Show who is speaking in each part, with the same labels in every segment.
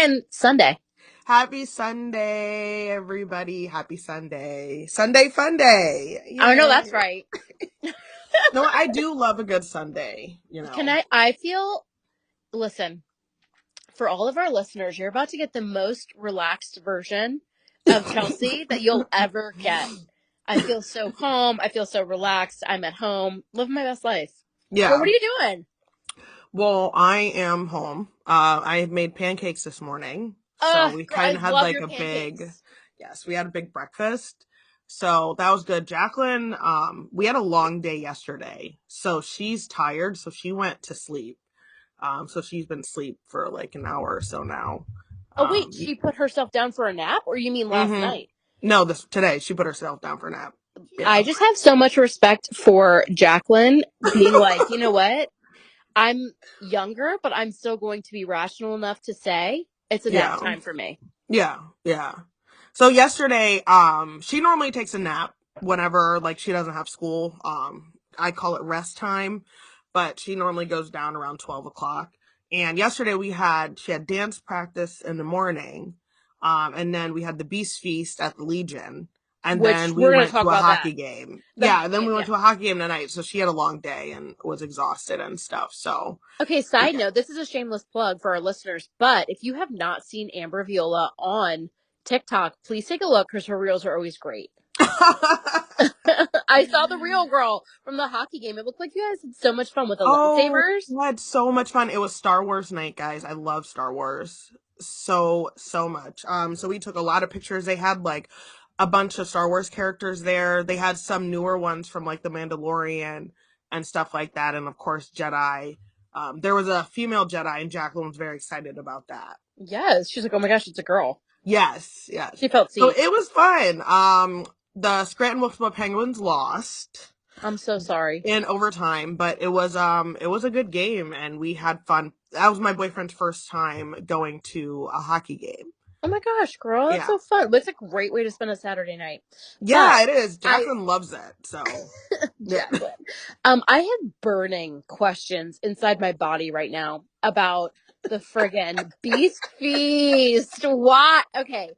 Speaker 1: And Sunday.
Speaker 2: Happy Sunday, everybody. Happy Sunday. Sunday fun day.
Speaker 1: I know
Speaker 2: Yay.
Speaker 1: that's right.
Speaker 2: No, I do love a good Sunday.
Speaker 1: Listen, for all of our listeners, you're about to get the most relaxed version of Chelsea that you'll ever get. I feel so calm. I feel so relaxed. I'm at home, living my best life. Girl,
Speaker 2: Yeah.
Speaker 1: what are you doing?
Speaker 2: Well, I am home. I made pancakes this morning. So we
Speaker 1: Girl, I
Speaker 2: kind of had
Speaker 1: love
Speaker 2: like
Speaker 1: your
Speaker 2: a big,
Speaker 1: pancakes.
Speaker 2: yes, we had a big breakfast. So that was good. Jacqueline, we had a long day yesterday. So she's tired. So she went to sleep. So she's been asleep for like an hour or so now.
Speaker 1: Oh, wait,
Speaker 2: Um,
Speaker 1: she put herself down for a nap? Or you mean last
Speaker 2: hmm
Speaker 1: night?
Speaker 2: No, this today she put herself down for a nap.
Speaker 1: I
Speaker 2: Yeah.
Speaker 1: just have so much respect for Jacqueline being like, you know what? I'm younger, but I'm still going to be rational enough to say it's a nap
Speaker 2: Yeah.
Speaker 1: time for me.
Speaker 2: Yeah. Yeah. So yesterday, she normally takes a nap whenever like she doesn't have school. I call it rest time, but she normally goes down around 12 o'clock. And yesterday she had dance practice in the morning. And then we had the Beast Feast at the Legion. And
Speaker 1: Which
Speaker 2: then we
Speaker 1: we're going to
Speaker 2: went
Speaker 1: talk
Speaker 2: to a
Speaker 1: about that.
Speaker 2: hockey game.
Speaker 1: The
Speaker 2: Yeah.
Speaker 1: hockey
Speaker 2: And then
Speaker 1: game,
Speaker 2: we went
Speaker 1: yeah.
Speaker 2: to a hockey game tonight. So she had a long day and was exhausted and stuff. So
Speaker 1: Okay, side
Speaker 2: yeah.
Speaker 1: note, this is a shameless plug for our listeners, but if you have not seen Amber Viola on TikTok, please take a look because her reels are always great. I saw the real girl from the hockey game. It looked like you guys had so much fun with the
Speaker 2: Oh,
Speaker 1: lightsabers.
Speaker 2: we had so much fun. It was Star Wars night, guys. I love Star Wars so much. So we took a lot of pictures. They had like a bunch of Star Wars characters there. They had some newer ones from like The Mandalorian and stuff like that, and of course Jedi. There was a female Jedi, and Jacqueline was very excited about that.
Speaker 1: Yes, she's like, oh my gosh, it's a girl.
Speaker 2: Yes, yes.
Speaker 1: She felt
Speaker 2: So
Speaker 1: seen.
Speaker 2: it was fun. The Scranton Wolfsburg Penguins lost
Speaker 1: I'm so sorry.
Speaker 2: in overtime, but it was a good game and we had fun. That was my boyfriend's first time going to a hockey game.
Speaker 1: Oh my gosh, girl, that's
Speaker 2: Yeah.
Speaker 1: so fun. It's a great way to spend a Saturday night. But
Speaker 2: Yeah, it is.
Speaker 1: I
Speaker 2: Jacqueline loves it. So yeah.
Speaker 1: Jacqueline. I have burning questions inside my body right now about the friggin' Beast Feast. Why? Okay,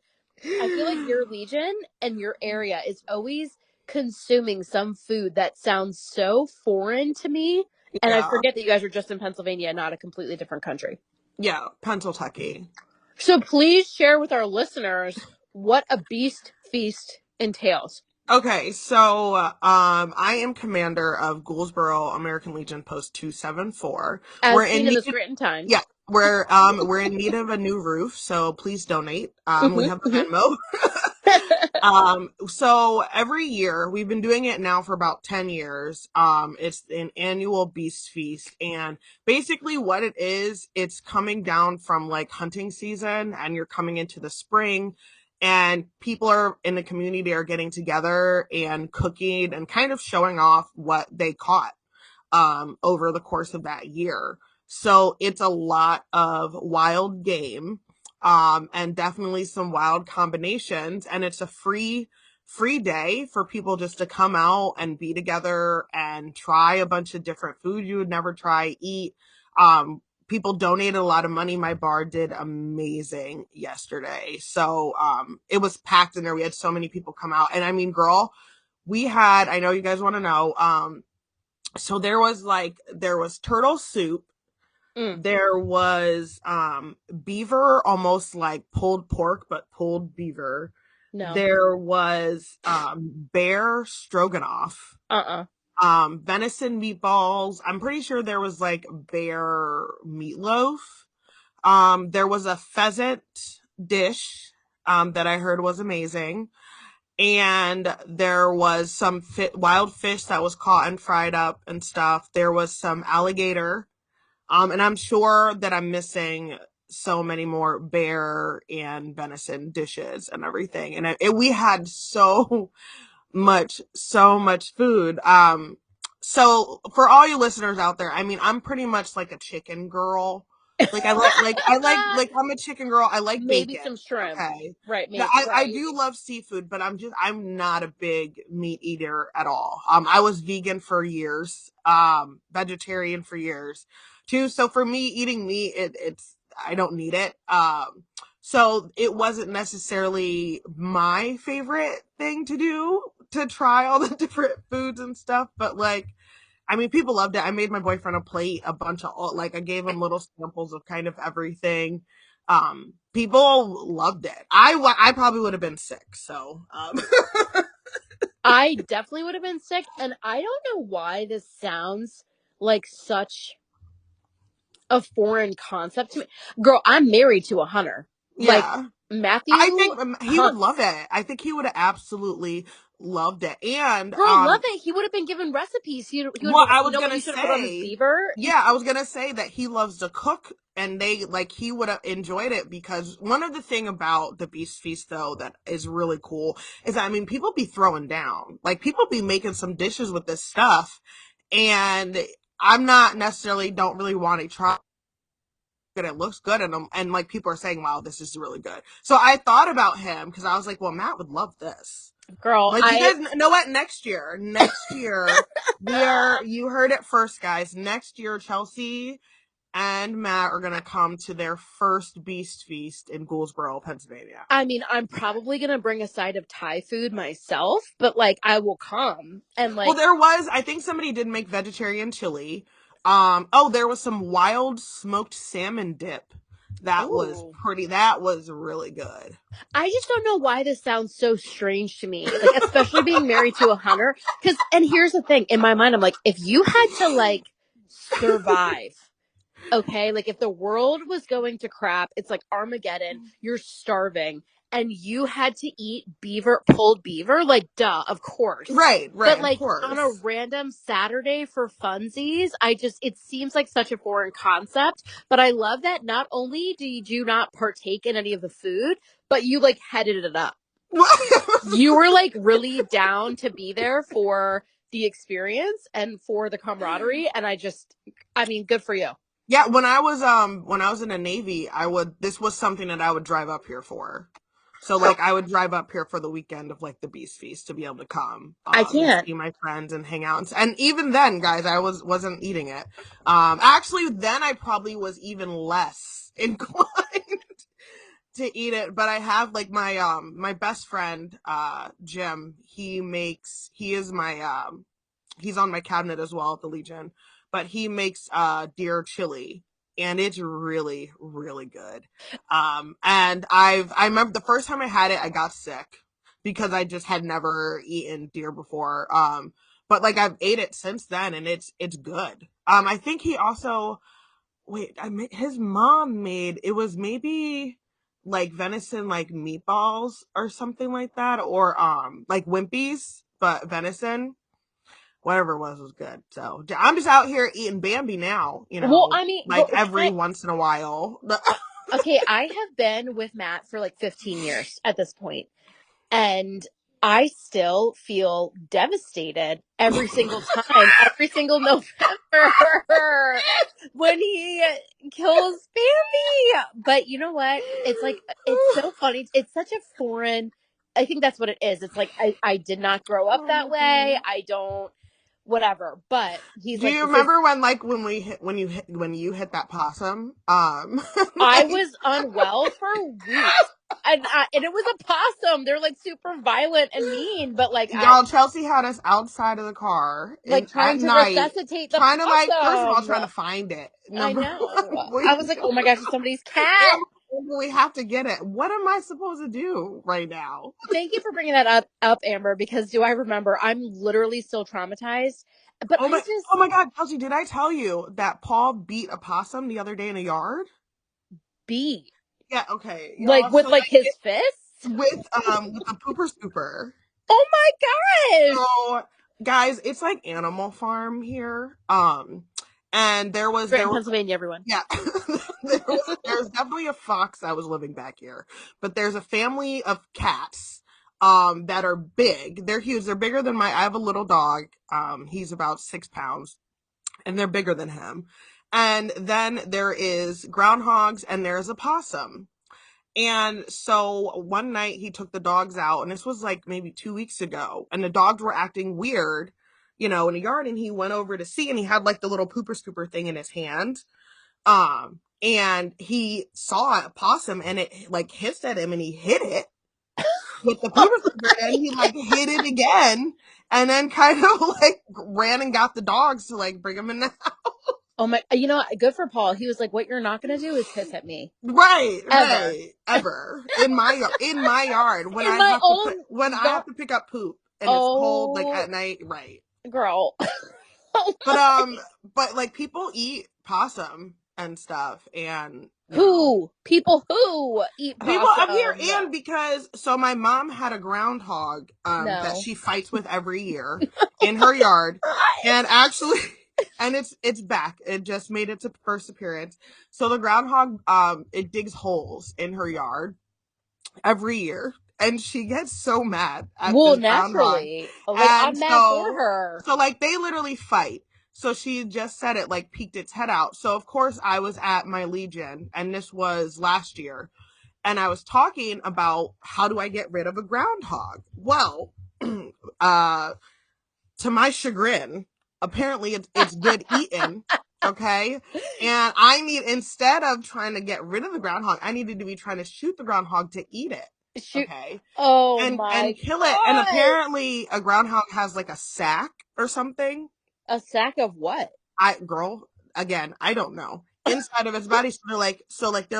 Speaker 1: I feel like your Legion and your area is always consuming some food that sounds so foreign to me, and I
Speaker 2: Yeah.
Speaker 1: forget that you guys are just in Pennsylvania, not a completely different country.
Speaker 2: Yeah. Pennsylvania.
Speaker 1: So please share with our listeners what a Beast Feast entails.
Speaker 2: Okay, so I am commander of Gouldsboro American Legion Post 274. We're
Speaker 1: As
Speaker 2: in
Speaker 1: seen in
Speaker 2: need
Speaker 1: the Scranton
Speaker 2: yeah,
Speaker 1: Times.
Speaker 2: we're in need of a new roof, so please donate. We have a
Speaker 1: Mm-hmm,
Speaker 2: Venmo. So every year, we've been doing it now for about 10 years. It's an annual beast feast. And basically what it is, it's coming down from like hunting season and you're coming into the spring and people are in the community are getting together and cooking and kind of showing off what they caught, over the course of that year. So it's a lot of wild game, and definitely some wild combinations. And it's a free day for people just to come out and be together and try a bunch of different food you would never try, eat. People donated a lot of money. My bar did amazing yesterday. So, it was packed in there. We had so many people come out. And I mean, girl, I know you guys want to know, so there was turtle soup,
Speaker 1: Mm,
Speaker 2: there was beaver, almost like pulled pork but pulled beaver,
Speaker 1: no.
Speaker 2: there was bear stroganoff,
Speaker 1: Uh-uh.
Speaker 2: venison meatballs. I'm pretty sure there was like bear meatloaf. There was a pheasant dish that I heard was amazing, and there was some wild fish that was caught and fried up and stuff. There was some alligator, and I'm sure that I'm missing so many more bear and venison dishes and everything. And we had so much food. So for all you listeners out there, I mean, I'm pretty much like a chicken girl. Like I'm a chicken girl. I like
Speaker 1: Maybe
Speaker 2: bacon.
Speaker 1: some shrimp.
Speaker 2: Okay.
Speaker 1: Right,
Speaker 2: Yeah,
Speaker 1: maybe.
Speaker 2: I
Speaker 1: Right.
Speaker 2: do love seafood, but I'm not a big meat eater at all. I was vegan for years, vegetarian for years too. So for me, eating meat, I don't need it. So it wasn't necessarily my favorite thing to do, to try all the different foods and stuff, but like, I mean, people loved it. I made my boyfriend a plate, a bunch of, like, I gave him little samples of kind of everything. People loved it. I probably would have been sick. So,
Speaker 1: I definitely would have been sick, and I don't know why this sounds like such a foreign concept to me. Girl, I'm married to a hunter. Like
Speaker 2: yeah, I
Speaker 1: Matthew
Speaker 2: think he would
Speaker 1: hunts.
Speaker 2: love it. I think he would have absolutely loved it. And,
Speaker 1: Girl, love it. He would have been given recipes. He would have been
Speaker 2: well,
Speaker 1: like,
Speaker 2: I
Speaker 1: you
Speaker 2: was
Speaker 1: know what
Speaker 2: gonna
Speaker 1: you should have put on this
Speaker 2: say,
Speaker 1: beaver?
Speaker 2: yeah, I was gonna say that he loves to cook, and they like he would have enjoyed it, because one of the thing about the Beast Feast though that is really cool is that, I mean, people be throwing down, like people be making some dishes with this stuff, and I'm not necessarily don't really want to try it. It looks good, and like people are saying, wow, this is really good. So I thought about him because I was like, well, Matt would love this.
Speaker 1: Girl,
Speaker 2: Like, you
Speaker 1: I
Speaker 2: guys know what? Next year, you heard it first, guys. Next year, Chelsea and Matt are going to come to their first Beast Feast in Gouldsboro, Pennsylvania.
Speaker 1: I mean, I'm probably gonna bring a side of Thai food myself, but like I will come and
Speaker 2: Well,
Speaker 1: like
Speaker 2: I think somebody did make vegetarian chili. Oh, there was some wild smoked salmon dip.
Speaker 1: ooh.
Speaker 2: That was really good.
Speaker 1: I just don't know why this sounds so strange to me. Like, especially being married to a hunter. And here's the thing, in my mind, I'm like, if you had to like survive, okay, like if the world was going to crap, it's like Armageddon, you're starving, and you had to eat pulled beaver, like, duh, of course.
Speaker 2: Right,
Speaker 1: But
Speaker 2: of
Speaker 1: like on a
Speaker 2: course.
Speaker 1: random Saturday for funsies, it seems like such a foreign concept. But I love that not only did you not partake in any of the food, but you like headed it up. You were like really down to be there for the experience and for the camaraderie. And I mean, good for you.
Speaker 2: Yeah, when I was in the Navy, this was something that I would drive up here for. So like I would drive up here for the weekend of like the Beast Feast to be able to come
Speaker 1: I
Speaker 2: and
Speaker 1: can't.
Speaker 2: see my friends and hang out, and even then, guys, I wasn't eating it. Actually, then I probably was even less inclined to eat it, but I have like my best friend Jim. He is my he's on my cabinet as well at the Legion, but he makes deer chili, and it's really really good. And I remember the first time I had it, I got sick because I just had never eaten deer before. But like I've ate it since then, and it's good. I think he also his mom made, it was maybe like venison, like meatballs or something like that, or like Wimpy's, but venison, whatever it was good. So I'm just out here eating Bambi now,
Speaker 1: Well, I mean,
Speaker 2: like every once in a while.
Speaker 1: okay, I have been with Matt for like 15 years at this point, and I still feel devastated every single time, every single November when he kills Bambi. But you know what? It's like, it's so funny. It's such a foreign, I think that's what it is. It's like, I did not grow up
Speaker 2: Oh
Speaker 1: that
Speaker 2: my
Speaker 1: way.
Speaker 2: god.
Speaker 1: I don't, whatever. But he's
Speaker 2: Do
Speaker 1: like,
Speaker 2: you
Speaker 1: this is,
Speaker 2: remember when like when you hit that possum?
Speaker 1: I
Speaker 2: Like,
Speaker 1: was unwell for weeks. And it was a possum. They're like super violent and mean, but like
Speaker 2: y'all, Chelsea had us outside of the car
Speaker 1: like
Speaker 2: at
Speaker 1: trying to
Speaker 2: night,
Speaker 1: resuscitate the
Speaker 2: trying to, like, first of all,
Speaker 1: possum.
Speaker 2: trying to find it.
Speaker 1: I
Speaker 2: Number one,
Speaker 1: know. I was like, oh my gosh, it's somebody's cat.
Speaker 2: we have to get it. What am I supposed to do right now?
Speaker 1: Thank you for bringing that up, Amber, because do I remember? I'm literally still traumatized. But
Speaker 2: Oh
Speaker 1: I
Speaker 2: my,
Speaker 1: just
Speaker 2: oh my God, Chelsea, did I tell you that Paul beat a possum the other day in a yard?
Speaker 1: beat.
Speaker 2: Yeah, okay,
Speaker 1: Like
Speaker 2: y'all. So
Speaker 1: with like
Speaker 2: like
Speaker 1: his fists?
Speaker 2: with a pooper scooper.
Speaker 1: Oh my gosh.
Speaker 2: So, guys, it's like Animal Farm here. And
Speaker 1: Right
Speaker 2: there
Speaker 1: in
Speaker 2: was
Speaker 1: Pennsylvania, everyone.
Speaker 2: yeah, there's definitely a fox that was living back here, but there's a family of cats that are big. They're huge. They're bigger than I have a little dog. He's about 6 pounds, and they're bigger than him. And then there is groundhogs, and there's a possum. And so one night he took the dogs out, and this was like maybe 2 weeks ago, and the dogs were acting weird, in the yard, and he went over to see, and he had like the little pooper scooper thing in his hand. and he saw a possum and it like hissed at him and he hit it with the poop receiver, and he like hit it again and then kind of like ran and got the dogs to like bring him in the
Speaker 1: Oh my, you know what? Good for Paul. He was like, what you're not going to do is hiss at me. Ever.
Speaker 2: right ever in my yard when
Speaker 1: In
Speaker 2: I
Speaker 1: my
Speaker 2: have to
Speaker 1: own
Speaker 2: put when I
Speaker 1: yard.
Speaker 2: have to pick up poop and it's cold like
Speaker 1: Oh,
Speaker 2: at night, right.
Speaker 1: girl. Oh
Speaker 2: But
Speaker 1: my.
Speaker 2: but like people eat possum and stuff, and
Speaker 1: Who? People who eat
Speaker 2: people up here.
Speaker 1: possum?
Speaker 2: And because so my mom had a groundhog that
Speaker 1: No.
Speaker 2: she fights with every year in her yard, and actually and it's back. It just made its first appearance. So the groundhog it digs holes in her yard every year, and she gets so mad at
Speaker 1: Well,
Speaker 2: this groundhog.
Speaker 1: naturally. Like,
Speaker 2: And
Speaker 1: I'm mad for her.
Speaker 2: so like they literally fight. So she just said it like peeked its head out. So of course I was at my Legion, and this was last year, and I was talking about how do I get rid of a groundhog. Well, uh to my chagrin, apparently it's good eating. Okay. And I need, instead of trying to get rid of the groundhog, I needed to be trying to shoot the groundhog to eat it.
Speaker 1: Shoot.
Speaker 2: Okay.
Speaker 1: Oh
Speaker 2: And
Speaker 1: my
Speaker 2: kill it. And
Speaker 1: God.
Speaker 2: apparently a groundhog has like a sack or something.
Speaker 1: A sack of what?
Speaker 2: Girl, again, I don't know. Inside of its body, they're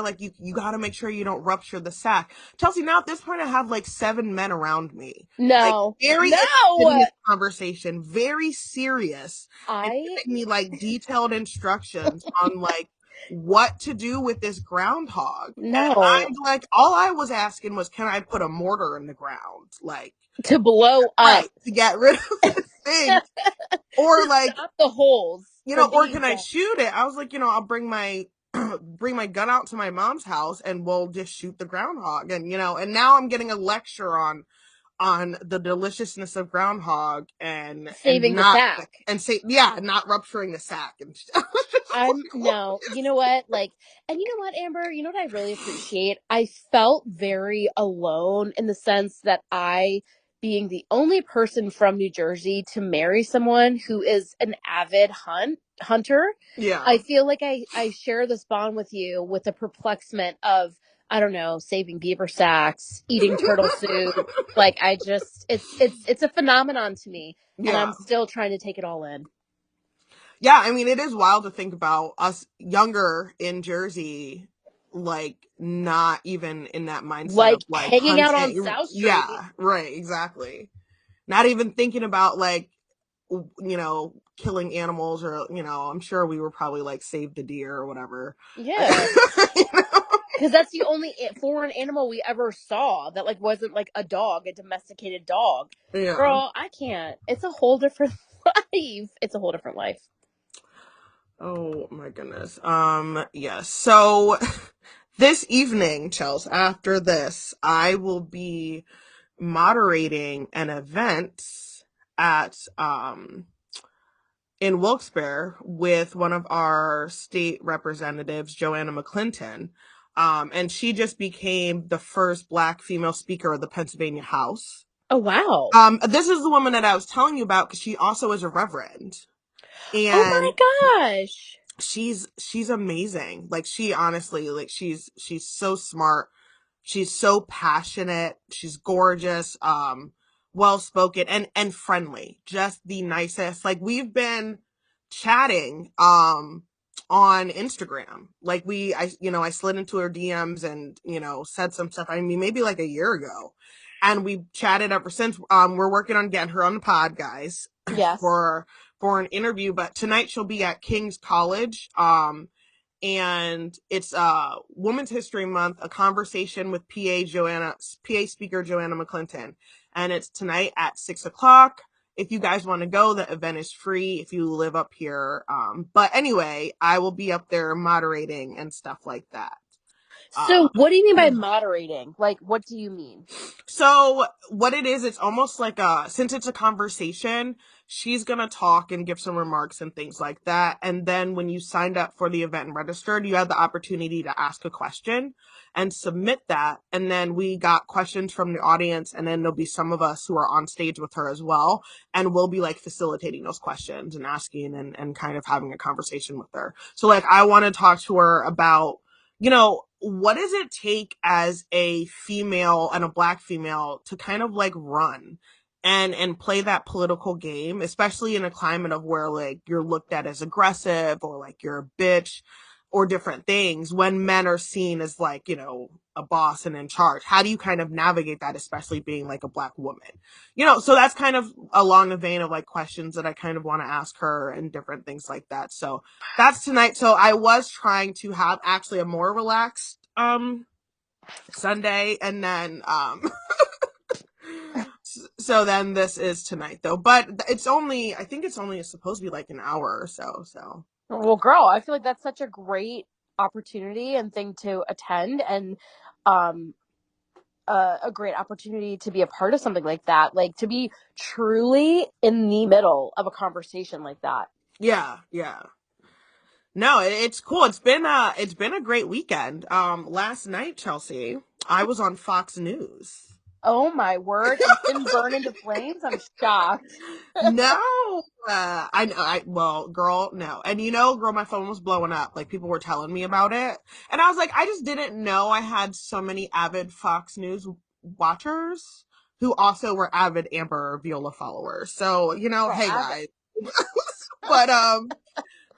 Speaker 2: like, you gotta make sure you don't rupture the sac. Chelsea, now at this point I have like 7 men around me. Like
Speaker 1: No.
Speaker 2: very interested in
Speaker 1: No.
Speaker 2: this conversation, very serious, and
Speaker 1: I
Speaker 2: giving me like detailed instructions on like what to do with this groundhog. And
Speaker 1: no.
Speaker 2: I'm like, all I was asking was, can I put a mortar in the ground? Like,
Speaker 1: To blow up.
Speaker 2: right, to get rid of this thing. Or like,
Speaker 1: Stop the holes from
Speaker 2: or
Speaker 1: being
Speaker 2: can I
Speaker 1: done.
Speaker 2: shoot it? I was like, I'll bring my bring my gun out to my mom's house and we'll just shoot the groundhog. And and now I'm getting a lecture on the deliciousness of groundhog and
Speaker 1: Saving the
Speaker 2: not
Speaker 1: sack.
Speaker 2: and say yeah, not rupturing the sack and
Speaker 1: I'm no, you know what? Like, and you know what, Amber? You know what I really appreciate? I felt very alone in the sense that being the only person from New Jersey to marry someone who is an avid hunter,
Speaker 2: yeah.
Speaker 1: I feel like I share this bond with you with the perplexement of, I don't know, saving beaver sacks, eating turtle soup. Like it's a phenomenon to me, and I'm
Speaker 2: Yeah.
Speaker 1: still trying to take it all in.
Speaker 2: Yeah, I mean, it is wild to think about us younger in Jersey, like not even in that mindset
Speaker 1: Like
Speaker 2: of like
Speaker 1: hanging out on
Speaker 2: hunting.
Speaker 1: South Street.
Speaker 2: Yeah, right, exactly. Not even thinking about like, killing animals, or, I'm sure we were probably like save the deer or whatever.
Speaker 1: Yeah.
Speaker 2: You know?
Speaker 1: Because that's the only foreign animal we ever saw that like wasn't like a dog, a domesticated dog.
Speaker 2: Yeah.
Speaker 1: Girl, I can't. It's a whole different life. It's a whole different life.
Speaker 2: Oh my goodness. Yes. So this evening, Chels, after this, I will be moderating an event at in Wilkes-Barre with one of our state representatives, Joanna McClinton. And she just became the first Black female speaker of the Pennsylvania House.
Speaker 1: Oh wow.
Speaker 2: This is the woman that I was telling you about because she also is a reverend.
Speaker 1: Oh
Speaker 2: And
Speaker 1: my gosh.
Speaker 2: she's amazing. Like she honestly, like she's so smart. She's so passionate. She's gorgeous, well spoken and friendly. Just the nicest. Like we've been chatting on Instagram. Like I slid into her DMs and, said some stuff. I mean, maybe like a year ago. And we chatted ever since. We're working on getting her on the pod, guys,
Speaker 1: Yes.
Speaker 2: for an interview, but tonight she'll be at King's College. And it's Women's History Month, a conversation with PA speaker Joanna McClinton. And it's tonight at 6:00. If you guys want to go, the event is free if you live up here. But anyway, I will be up there moderating and stuff like that.
Speaker 1: So what do you mean by moderating? Like what do you mean?
Speaker 2: So what it is, it's almost like since it's a conversation, She's going to talk and give some remarks and things like that. And then when you signed up for the event and registered, you had the opportunity to ask a question and submit that. And then we got questions from the audience. And then there'll be some of us who are on stage with her as well. And we'll be like facilitating those questions and asking and kind of having a conversation with her. So like, I want to talk to her about, you know, what does it take as a female and a Black female to kind of like run and play that political game, especially in a climate of where like you're looked at as aggressive or like you're a bitch or different things when men are seen as like, you know, a boss and in charge. How do you kind of navigate that, especially being like a Black woman? You know, so that's kind of along the vein of like questions that I kind of want to ask her and different things like that. So that's tonight. So I was trying to have actually a more relaxed Sunday, and then so then this is tonight though, but it's only, I think it's only supposed to be like an hour or so.
Speaker 1: Well, girl, I feel like that's such a great opportunity and thing to attend, and um a great opportunity to be a part of something like that, like to be truly in the middle of a conversation like that.
Speaker 2: Yeah. No, it's cool. It's been a great weekend. Last night, Chelsea, I was on Fox News.
Speaker 1: Oh my word. And didn't burn into flames? I'm shocked.
Speaker 2: No, I know. Well, girl, no. And you know, girl, my phone was blowing up. Like people were telling me about it, and I was like, I just didn't know I had so many avid Fox News watchers who also were avid Amber Viola followers. So you know,
Speaker 1: Girl,
Speaker 2: hey guys. But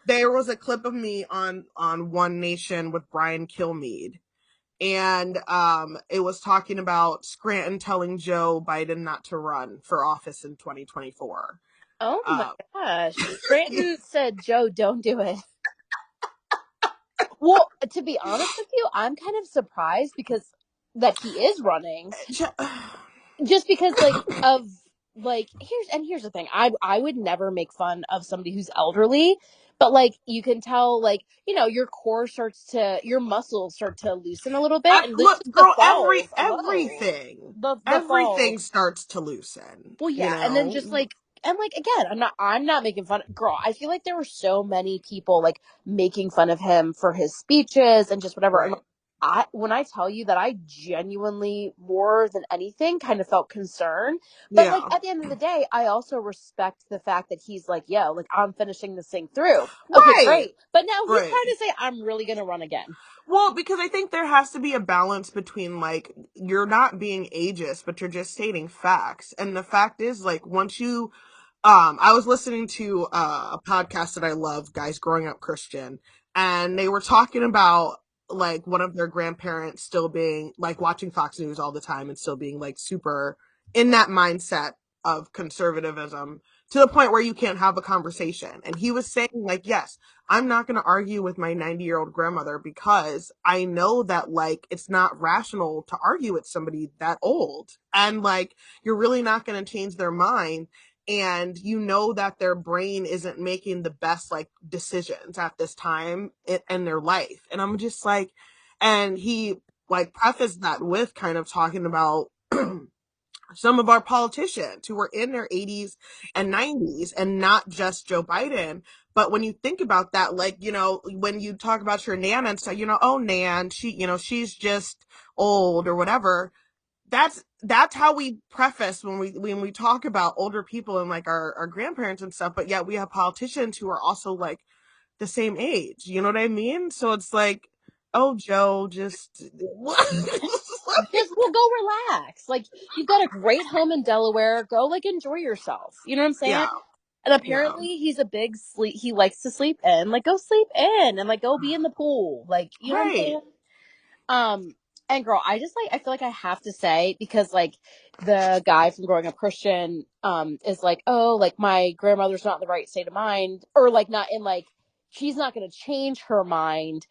Speaker 2: there was a clip of me on One Nation with Brian Kilmeade, and it was talking about Scranton telling Joe Biden not to run for office in 2024.
Speaker 1: Oh my gosh. Scranton said, Joe, don't do it. Well, to be honest with you, I'm kind of surprised because that he is running. Just because like of like here's the thing. I would never make fun of somebody who's elderly, but like you can tell, like, you know, your muscles start to loosen a little bit, and this
Speaker 2: Look,
Speaker 1: is the
Speaker 2: girl,
Speaker 1: falls alone.
Speaker 2: everything,
Speaker 1: The
Speaker 2: everything
Speaker 1: falls.
Speaker 2: starts to loosen.
Speaker 1: Well,
Speaker 2: You
Speaker 1: yeah, and then
Speaker 2: know,
Speaker 1: just like, and like again, I'm not making fun. Girl, I feel like there were so many people like making fun of him for his speeches and just whatever. And like,
Speaker 2: right?
Speaker 1: when I tell you that I genuinely, more than anything, kind of felt concerned. But like
Speaker 2: Yeah,
Speaker 1: at the end of the day, I also respect the fact that he's like, yo, like I'm finishing this thing through. Okay,
Speaker 2: right,
Speaker 1: great. But now he's
Speaker 2: right.
Speaker 1: trying to say I'm really gonna run again.
Speaker 2: Well, because I think there has to be a balance between like you're not being ageist, but you're just stating facts. And the fact is, like, once you I was listening to a podcast that I love, Guys Growing Up Christian, and they were talking about like one of their grandparents still being like watching Fox News all the time and still being like super in that mindset of conservatism to the point where you can't have a conversation. And he was saying like, yes, I'm not going to argue with my 90-year-old grandmother because I know that like it's not rational to argue with somebody that old. And like you're really not going to change their mind, and you know that their brain isn't making the best like decisions at this time in their life. And I'm just like, and he like prefaced that with kind of talking about some of our politicians who were in their 80s and 90s, and not just Joe Biden. But when you think about that, like, you know, when you talk about your Nan and say, you know, oh, Nan, she, you know, she's just old or whatever. That's how we preface when we talk about older people and like our grandparents and stuff. But yet we have politicians who are also like the same age. You know what I mean? So it's like, oh, Joe, just
Speaker 1: Just, well, go relax. Like, you've got a great home in Delaware. Go, like, enjoy yourself. You know what I'm saying?
Speaker 2: yeah,
Speaker 1: And
Speaker 2: yeah,
Speaker 1: apparently, he's a big sleep. He likes to sleep in. Like, go sleep in and like go be in the pool. Like, you know what I'm
Speaker 2: right,
Speaker 1: saying? Um, and girl, I just like, I feel like I have to say, because like the guy from Growing Up Christian, is like, oh, like my grandmother's not in the right state of mind, or like not in like, she's not going to change her mind,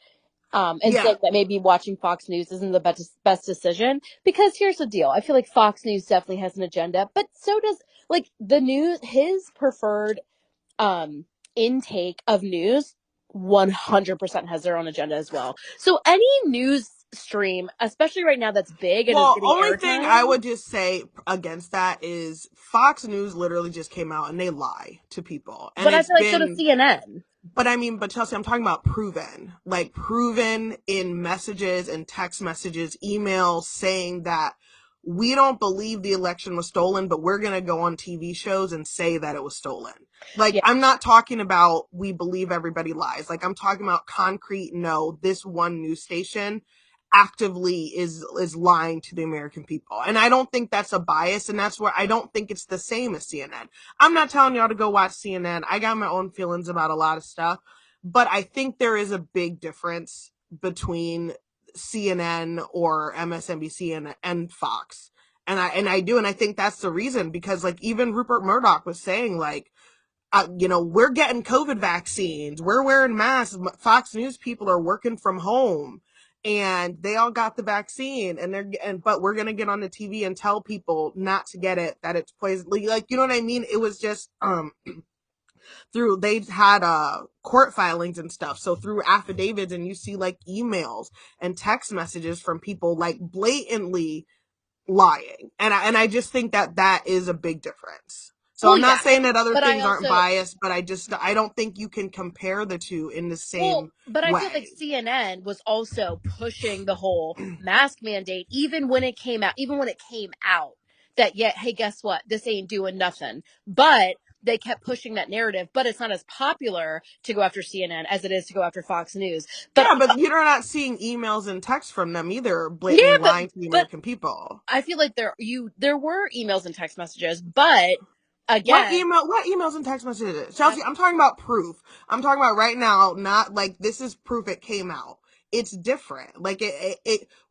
Speaker 1: and
Speaker 2: yeah,
Speaker 1: saying that maybe watching Fox News isn't the best decision. Because here's the deal: I feel like Fox News definitely has an agenda, but so does like the news. His preferred intake of news 100% has their own agenda as well. So any news stream, especially right now, that's big and is
Speaker 2: Well,
Speaker 1: getting
Speaker 2: only thing I
Speaker 1: airtime.
Speaker 2: would just say against that is Fox News literally just came out and they lie to people. And
Speaker 1: But I
Speaker 2: it's
Speaker 1: feel like so does
Speaker 2: been,
Speaker 1: CNN.
Speaker 2: but I mean, but Chelsea, I'm talking about proven, like proven in messages and text messages, emails saying that we don't believe the election was stolen, but we're going to go on TV shows and say that it was stolen. Like,
Speaker 1: Yeah.
Speaker 2: I'm not talking about we believe everybody lies. Like, I'm talking about concrete, no, this one news station actively is lying to the American people. And I don't think that's a bias, and that's where I don't think it's the same as CNN. I'm not telling y'all to go watch CNN. I got my own feelings about a lot of stuff, but I think there is a big difference between CNN or MSNBC and Fox. And I do, and I think that's the reason, because like even Rupert Murdoch was saying like, we're getting COVID vaccines, we're wearing masks. Fox News people are working from home, and they all got the vaccine, but we're gonna get on the TV and tell people not to get it, that it's poison. Like, you know what I mean? It was just through they had court filings and stuff, so through affidavits, and you see like emails and text messages from people like blatantly lying. And I just think that that is a big difference. So
Speaker 1: Well,
Speaker 2: I'm not
Speaker 1: yeah.
Speaker 2: saying that other
Speaker 1: But I
Speaker 2: things aren't
Speaker 1: also,
Speaker 2: biased, but I don't think you can compare the two in the
Speaker 1: well,
Speaker 2: same
Speaker 1: but I feel like
Speaker 2: way.
Speaker 1: CNN was also pushing the whole mask mandate even when it came out, that, yeah, hey, guess what? This ain't doing nothing. But they kept pushing that narrative, but it's not as popular to go after CNN as it is to go after Fox News. But
Speaker 2: Yeah, but you're not seeing emails and texts from them either blatantly
Speaker 1: yeah,
Speaker 2: lying to the
Speaker 1: but
Speaker 2: American people.
Speaker 1: I feel like there were emails and text messages, but
Speaker 2: What
Speaker 1: again,
Speaker 2: email? What emails and text messages?
Speaker 1: I,
Speaker 2: Chelsea, I'm talking about proof. I'm talking about right now, not like this is proof it came out. It's different. Like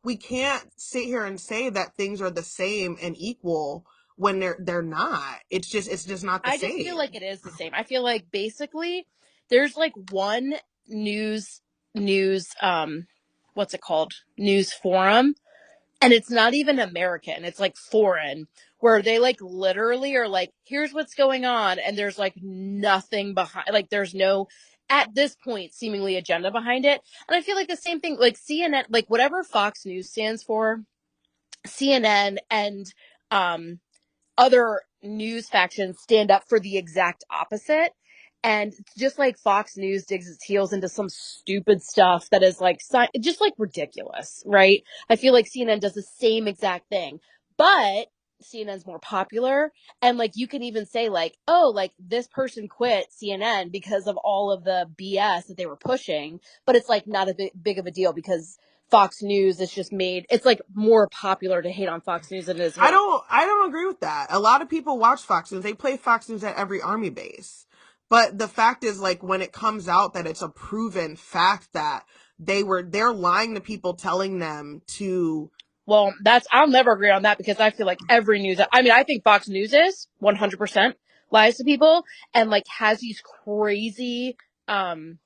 Speaker 2: we can't sit here and say that things are the same and equal when they're not. It's just not the
Speaker 1: I just feel
Speaker 2: same.
Speaker 1: like it is the same. I feel like basically there's like one news what's it called? News forum, and it's not even American. It's like foreign, where they like literally are like, here's what's going on, and there's like nothing behind, like there's no, at this point, seemingly agenda behind it. And I feel like the same thing, like CNN, like whatever Fox News stands for, CNN and um other news factions stand up for the exact opposite. And just like Fox News digs its heels into some stupid stuff that is like just like ridiculous, right? I feel like CNN does the same exact thing, but CNN's more popular. And like you can even say like, oh, like this person quit CNN because of all of the BS that they were pushing, but it's like not a big of a deal because Fox News is just made, it's like more popular to hate on Fox News than it is to hate on.
Speaker 2: I don't agree with that. A lot of people watch Fox News. They play Fox News at every army base. But the fact is, like, when it comes out that it's a proven fact that they're lying to people, telling them to.
Speaker 1: Well, I'll never agree on that because I feel like every news, I mean, I think Fox News is 100% lies to people and like has these crazy, um,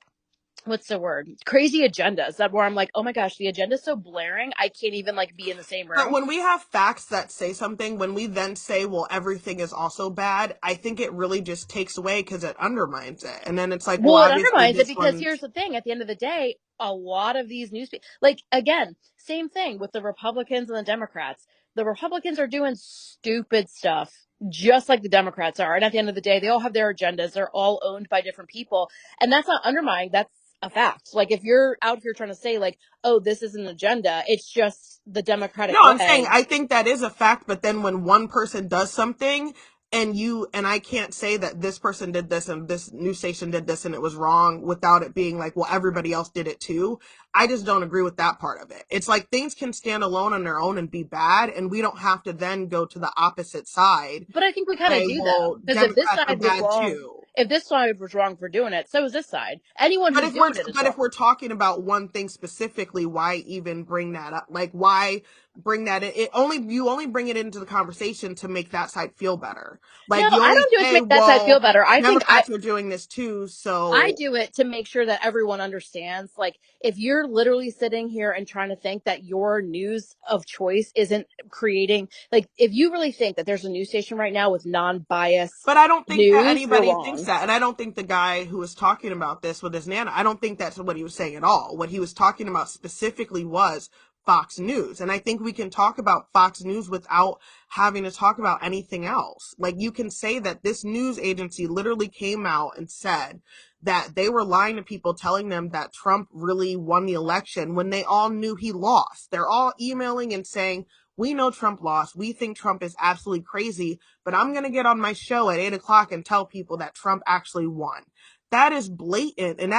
Speaker 1: what's the word? Crazy agendas that where I'm like, oh my gosh, the agenda's so blaring. I can't even like be in the same
Speaker 2: But
Speaker 1: room.
Speaker 2: when we have facts that say something, when we then say, well, everything is also bad, I think it really just takes away because it undermines it. And then it's like, well,
Speaker 1: Well, it
Speaker 2: obviously
Speaker 1: undermines it
Speaker 2: this
Speaker 1: because
Speaker 2: one's.
Speaker 1: here's the thing: at the end of the day, a lot of these news, like again, same thing with the Republicans and the Democrats. The Republicans are doing stupid stuff, just like the Democrats are. And at the end of the day, they all have their agendas. They're all owned by different people, and that's not undermining. That's a fact. Like if you're out here trying to say like, oh, this is an agenda, it's just the
Speaker 2: No,
Speaker 1: Democratic
Speaker 2: I'm saying
Speaker 1: way.
Speaker 2: I think that is a fact, but then when one person does something and I can't say that this person did this and this news station did this and it was wrong without it being like, well, everybody else did it too. I just don't agree with that part of it. It's like things can stand alone on their own and be bad, and we don't have to then go to the opposite side
Speaker 1: But I think we
Speaker 2: and
Speaker 1: kind of
Speaker 2: say,
Speaker 1: do though,
Speaker 2: well,
Speaker 1: because if this
Speaker 2: Democrats are
Speaker 1: side was
Speaker 2: bad
Speaker 1: wrong,
Speaker 2: too.
Speaker 1: if this side was wrong for doing it, so is this side. Anyone
Speaker 2: But
Speaker 1: who's
Speaker 2: if we're
Speaker 1: doing it is
Speaker 2: but
Speaker 1: wrong.
Speaker 2: if we're talking about one thing specifically, why even bring that up? Like, why bring that in? You only bring it into the conversation to make that side feel better.
Speaker 1: No,
Speaker 2: Like, you
Speaker 1: I
Speaker 2: only
Speaker 1: don't do it to
Speaker 2: say,
Speaker 1: make that side feel
Speaker 2: well,
Speaker 1: better.
Speaker 2: Democrats are doing this too,
Speaker 1: I
Speaker 2: so.
Speaker 1: do it to make sure that everyone understands. Like, if you're literally sitting here and trying to think that your news of choice isn't creating, like, if you really think that there's a news station right now with non-biased
Speaker 2: But I don't think that
Speaker 1: news, you're
Speaker 2: anybody thinks
Speaker 1: wrong.
Speaker 2: that. And I don't think the guy who was talking about this with his Nana, I don't think that's what he was saying at all. What he was talking about specifically was Fox News. And I think we can talk about Fox News without having to talk about anything else. Like, you can say that this news agency literally came out and said that they were lying to people, telling them that Trump really won the election when they all knew he lost. They're all emailing and saying, we know Trump lost. We think Trump is absolutely crazy, but I'm going to get on my show at 8 o'clock and tell people that Trump actually won. That is blatant, and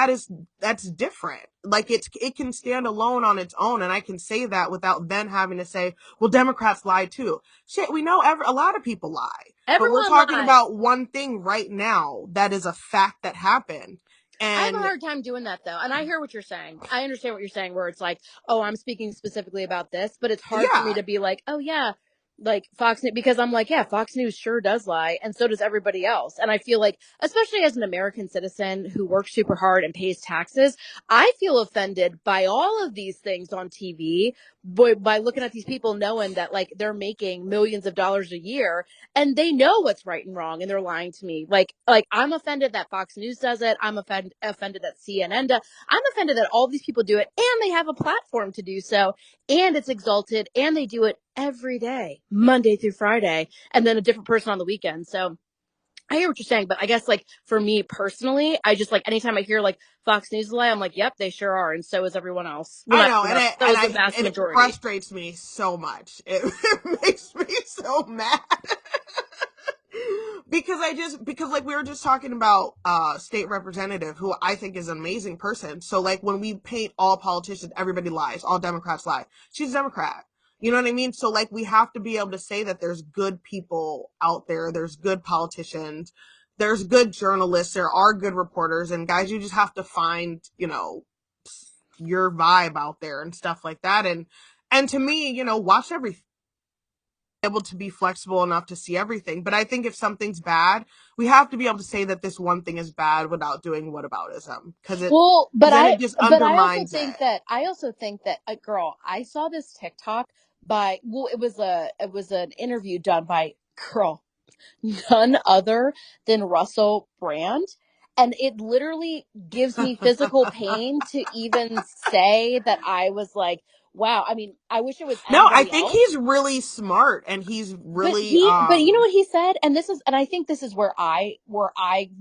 Speaker 2: that's different. Like, it can stand alone on its own, and I can say that without then having to say, well, Democrats lie too. Shit, we know a lot of people lie. But we're
Speaker 1: Everyone
Speaker 2: talking
Speaker 1: lies.
Speaker 2: about one thing right now that is a fact that happened.
Speaker 1: I have a
Speaker 2: And
Speaker 1: hard time doing that though. And I hear what you're saying. I understand what you're saying where it's like, oh, I'm speaking specifically about this, but it's hard for me
Speaker 2: yeah,
Speaker 1: to be like, oh yeah, like Fox News, because I'm like, yeah, Fox News sure does lie, and so does everybody else. And I feel like, especially as an American citizen who works super hard and pays taxes, I feel offended by all of these things on TV, by looking at these people knowing that like they're making millions of dollars a year and they know what's right and wrong and they're lying to me. Like I'm offended that Fox News does it. I'm offended that CNN does. I'm offended that all these people do it and they have a platform to do so, and it's exalted, and they do it every day, Monday through Friday, and then a different person on the weekend. So I hear what you're saying, but I guess like for me personally, I just like anytime I hear like Fox News lie, I'm like, yep, they sure are, and so is everyone else. Well,
Speaker 2: I
Speaker 1: not
Speaker 2: know,
Speaker 1: everyone else, so is the vast
Speaker 2: and it
Speaker 1: majority.
Speaker 2: frustrates me so much. It makes me so mad. Because like we were just talking about state representative who I think is an amazing person. So like when we paint all politicians, everybody lies, all Democrats lie. She's a Democrat. You know what I mean? So like we have to be able to say that there's good people out there, there's good politicians, there's good journalists, there are good reporters, and guys, you just have to find, your vibe out there and stuff like that. And to me, watch everything, able to be flexible enough to see everything. But I think if something's bad, we have to be able to say that this one thing is bad without doing whataboutism,
Speaker 1: Well,
Speaker 2: because then it just
Speaker 1: but
Speaker 2: undermines it.
Speaker 1: I also think that a girl, I saw this TikTok by, well, it was an interview done by girl, none other than Russell Brand. And it literally gives me physical pain to even say that I was like, wow. I mean, I wish it was
Speaker 2: No, I
Speaker 1: anybody
Speaker 2: think
Speaker 1: else.
Speaker 2: he's really smart, and he's really
Speaker 1: But you know what he said? And I think this is where I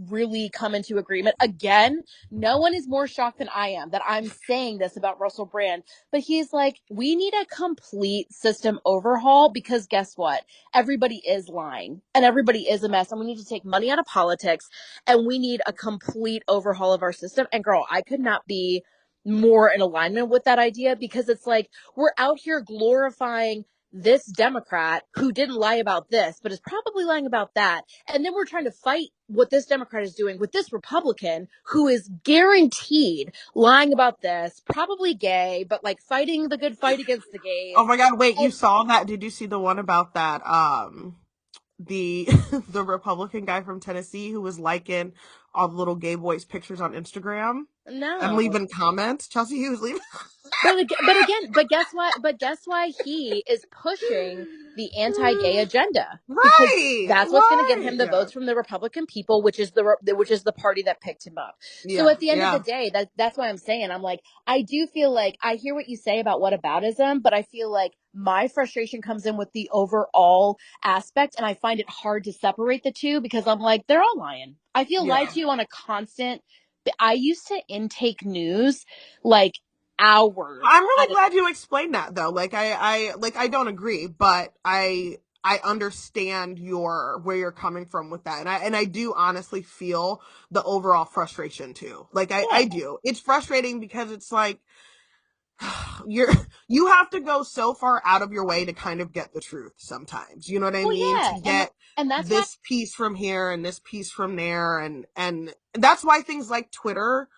Speaker 1: really come into agreement. Again, no one is more shocked than I am that I'm saying this about Russell Brand, but he's like, we need a complete system overhaul because guess what? Everybody is lying and everybody is a mess, and we need to take money out of politics, and we need a complete overhaul of our system. And girl, I could not be more in alignment with that idea, because it's like we're out here glorifying this Democrat who didn't lie about this, but is probably lying about that. And then we're trying to fight what this Democrat is doing with this Republican who is guaranteed lying about this, probably gay, but like fighting the good fight against the gays.
Speaker 2: oh my god, wait, you
Speaker 1: And
Speaker 2: saw that? Did you see the one about that the the Republican guy from Tennessee who was liking all the little gay boys' pictures on Instagram and
Speaker 1: no.
Speaker 2: leaving comments? Chelsea, he was leaving.
Speaker 1: But guess why he is pushing the anti-gay agenda, because
Speaker 2: Right,
Speaker 1: that's what's going to get him the
Speaker 2: right.
Speaker 1: votes from the Republican people, which is the party that picked him up. So
Speaker 2: Yeah,
Speaker 1: at the end of the
Speaker 2: yeah,
Speaker 1: day, that's why I'm saying, I'm like, I do feel like I hear what you say about whataboutism, but I feel like my frustration comes in with the overall aspect, and I find it hard to separate the two because I'm like, they're all lying. I feel lied
Speaker 2: yeah.
Speaker 1: to on a constant. I used to intake news like hours
Speaker 2: I'm
Speaker 1: at
Speaker 2: really
Speaker 1: a
Speaker 2: glad you explained that though. I don't agree, but I understand where you're coming from with that. And I do honestly feel the overall frustration too. Like I
Speaker 1: yeah.
Speaker 2: do. It's frustrating because it's like you're you have to go so far out of your way to kind of get the truth sometimes. You know what I
Speaker 1: Well,
Speaker 2: mean?
Speaker 1: yeah,
Speaker 2: To get
Speaker 1: and that's why.
Speaker 2: this piece from here and this piece from there, and that's why things like Twitter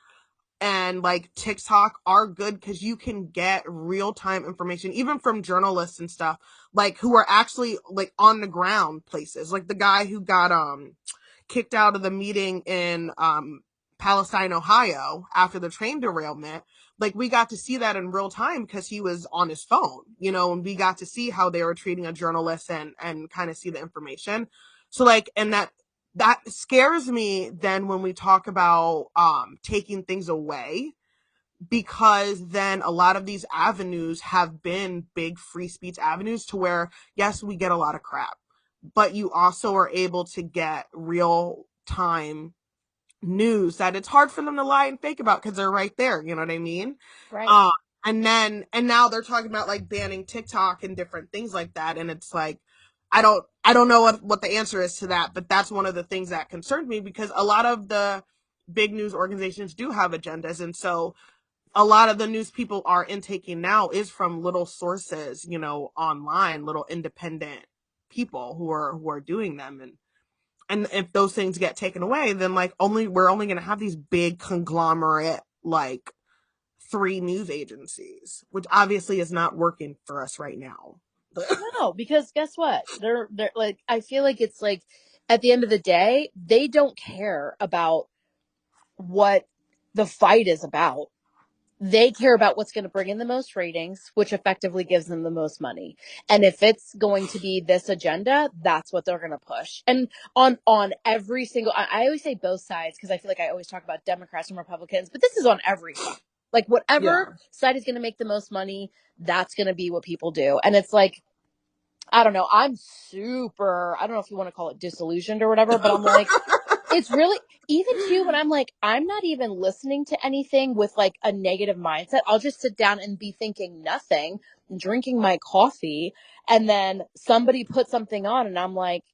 Speaker 2: and like TikTok are good, because you can get real time information, even from journalists and stuff, like who are actually like on the ground places. Like the guy who got kicked out of the meeting in Palestine, Ohio after the train derailment. Like we got to see that in real time because he was on his phone, and we got to see how they were treating a journalist and kind of see the information. So like, and that scares me then when we talk about taking things away, because then a lot of these avenues have been big free speech avenues to where, yes, we get a lot of crap, but you also are able to get real time news that it's hard for them to lie and fake about because they're right there. You know what I mean?
Speaker 1: Right.
Speaker 2: Uh, and now they're talking about like banning TikTok and different things like that. And it's like, I don't know what the answer is to that, but that's one of the things that concerns me because a lot of the big news organizations do have agendas. And so a lot of the news people are intaking now is from little sources, you know, online, little independent people who are doing them. And if those things get taken away, then like we're only going to have these big conglomerate like three news agencies, which obviously is not working for us right now.
Speaker 1: No, because guess what? They're like, I feel like it's like at the end of the day, they don't care about what the fight is about. They care about what's going to bring in the most ratings, which effectively gives them the most money. And if it's going to be this agenda, that's what they're going to push. And on every single, I always say both sides because I feel like I always talk about Democrats and Republicans, but this is on every side. Like whatever
Speaker 2: Yeah.
Speaker 1: side is going to make the most money, that's going to be what people do. And it's like, I don't know. I'm super, I don't know if you want to call it disillusioned or whatever, but I'm like, it's really, even too, when I'm like, I'm not even listening to anything with like a negative mindset. I'll just sit down and be thinking nothing, drinking my coffee, and then somebody put something on, and I'm like,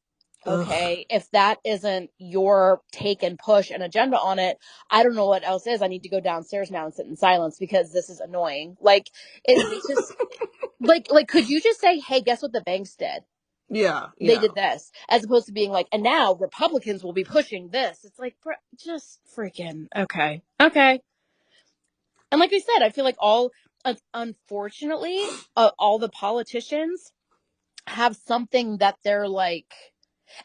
Speaker 2: Ugh.
Speaker 1: okay, if that isn't your take and push and agenda on it, I don't know what else is. I need to go downstairs now and sit in silence because this is annoying. Like, it's just, like, could you just say, hey, guess what the banks did?
Speaker 2: Yeah.
Speaker 1: They
Speaker 2: Yeah.
Speaker 1: did this, as opposed to being like, and now Republicans will be pushing this. It's like, just freaking okay, okay. And like I said, I feel like unfortunately, all the politicians have something that they're like,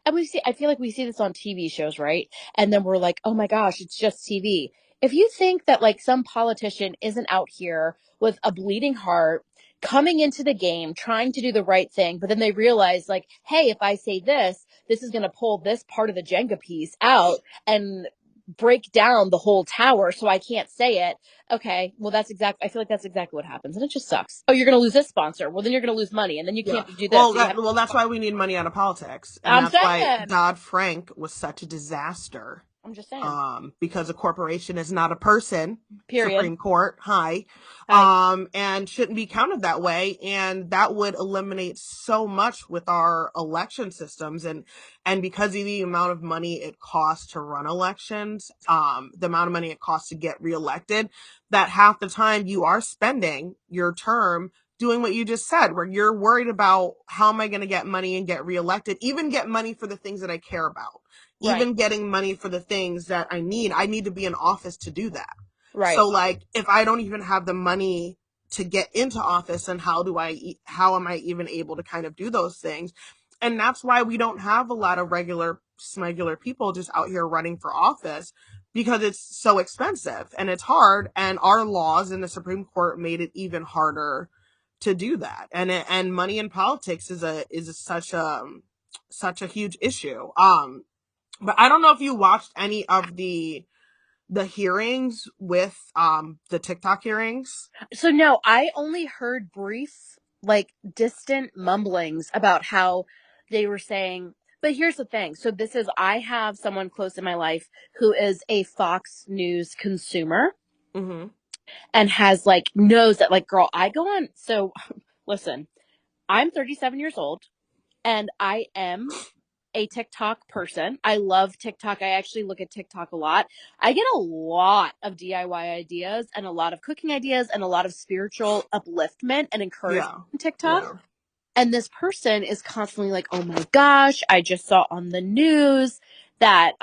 Speaker 1: and I feel like we see this on TV shows, right? And then we're like, oh my gosh, it's just TV. If you think that like some politician isn't out here with a bleeding heart, coming into the game, trying to do the right thing, but then they realize like, hey, if I say this, this is going to pull this part of the Jenga piece out and break down the whole tower, so I can't say it. Okay, well I feel like that's exactly what happens, and it just sucks. Oh, you're going to lose this sponsor. Well, then you're going to lose money, and then you
Speaker 2: Yeah.
Speaker 1: can't do this. So you have,
Speaker 2: Well, that's why we need money out of politics, and
Speaker 1: I'm
Speaker 2: that's why
Speaker 1: saying,
Speaker 2: Dodd Frank was such a disaster.
Speaker 1: I'm just saying.
Speaker 2: Because a corporation is not a person.
Speaker 1: Period.
Speaker 2: Supreme Court, hi,
Speaker 1: Hi.
Speaker 2: and shouldn't be counted that way. And that would eliminate so much with our election systems, and because of the amount of money it costs to run elections, the amount of money it costs to get reelected, that half the time you are spending your term doing what you just said, where you're worried about how am I going to get money and get reelected, even get money for the things that I care about,
Speaker 1: Right.
Speaker 2: even getting money for the things that I need to be in office to do that.
Speaker 1: Right.
Speaker 2: So like if I don't even have the money to get into office, and how am I even able to kind of do those things? And that's why we don't have a lot of regular people just out here running for office, because it's so expensive and it's hard, and our laws in the Supreme Court made it even harder to do that. And money in politics such a huge issue. But I don't know if you watched any of the hearings with the TikTok hearings.
Speaker 1: So no, I only heard brief, like distant mumblings about how they were saying, but here's the thing. So I have someone close in my life who is a Fox News consumer
Speaker 2: Mm-hmm.
Speaker 1: and has like knows that like, girl, I go on. So listen, I'm 37 years old and I am a TikTok person. I love TikTok. I actually look at TikTok a lot. I get a lot of DIY ideas and a lot of cooking ideas and a lot of spiritual upliftment and encouragement
Speaker 2: Yeah.
Speaker 1: on TikTok.
Speaker 2: Yeah.
Speaker 1: And this person is constantly like, "Oh my gosh, I just saw on the news that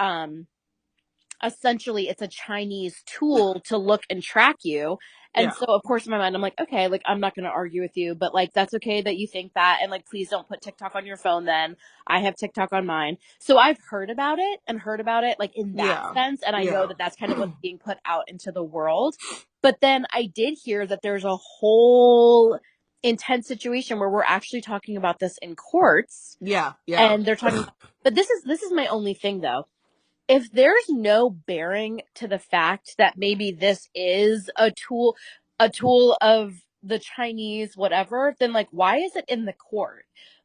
Speaker 1: essentially it's a Chinese tool to look and track you." And
Speaker 2: Yeah.
Speaker 1: so of course in my mind I'm like, okay, like I'm not gonna argue with you, but like that's okay that you think that, and like please don't put TikTok on your phone then. I have TikTok on mine. So I've heard about it and heard about it like in that
Speaker 2: Yeah.
Speaker 1: sense, and I know
Speaker 2: Yeah.
Speaker 1: that that's kind of what's being put out into the world. But then I did hear that there's a whole intense situation where we're actually talking about this in courts,
Speaker 2: Yeah. Yeah.
Speaker 1: and they're talking about, but this is my only thing though. if there's no bearing to the fact that maybe this is a tool of the Chinese, whatever, then like, why is it in the court?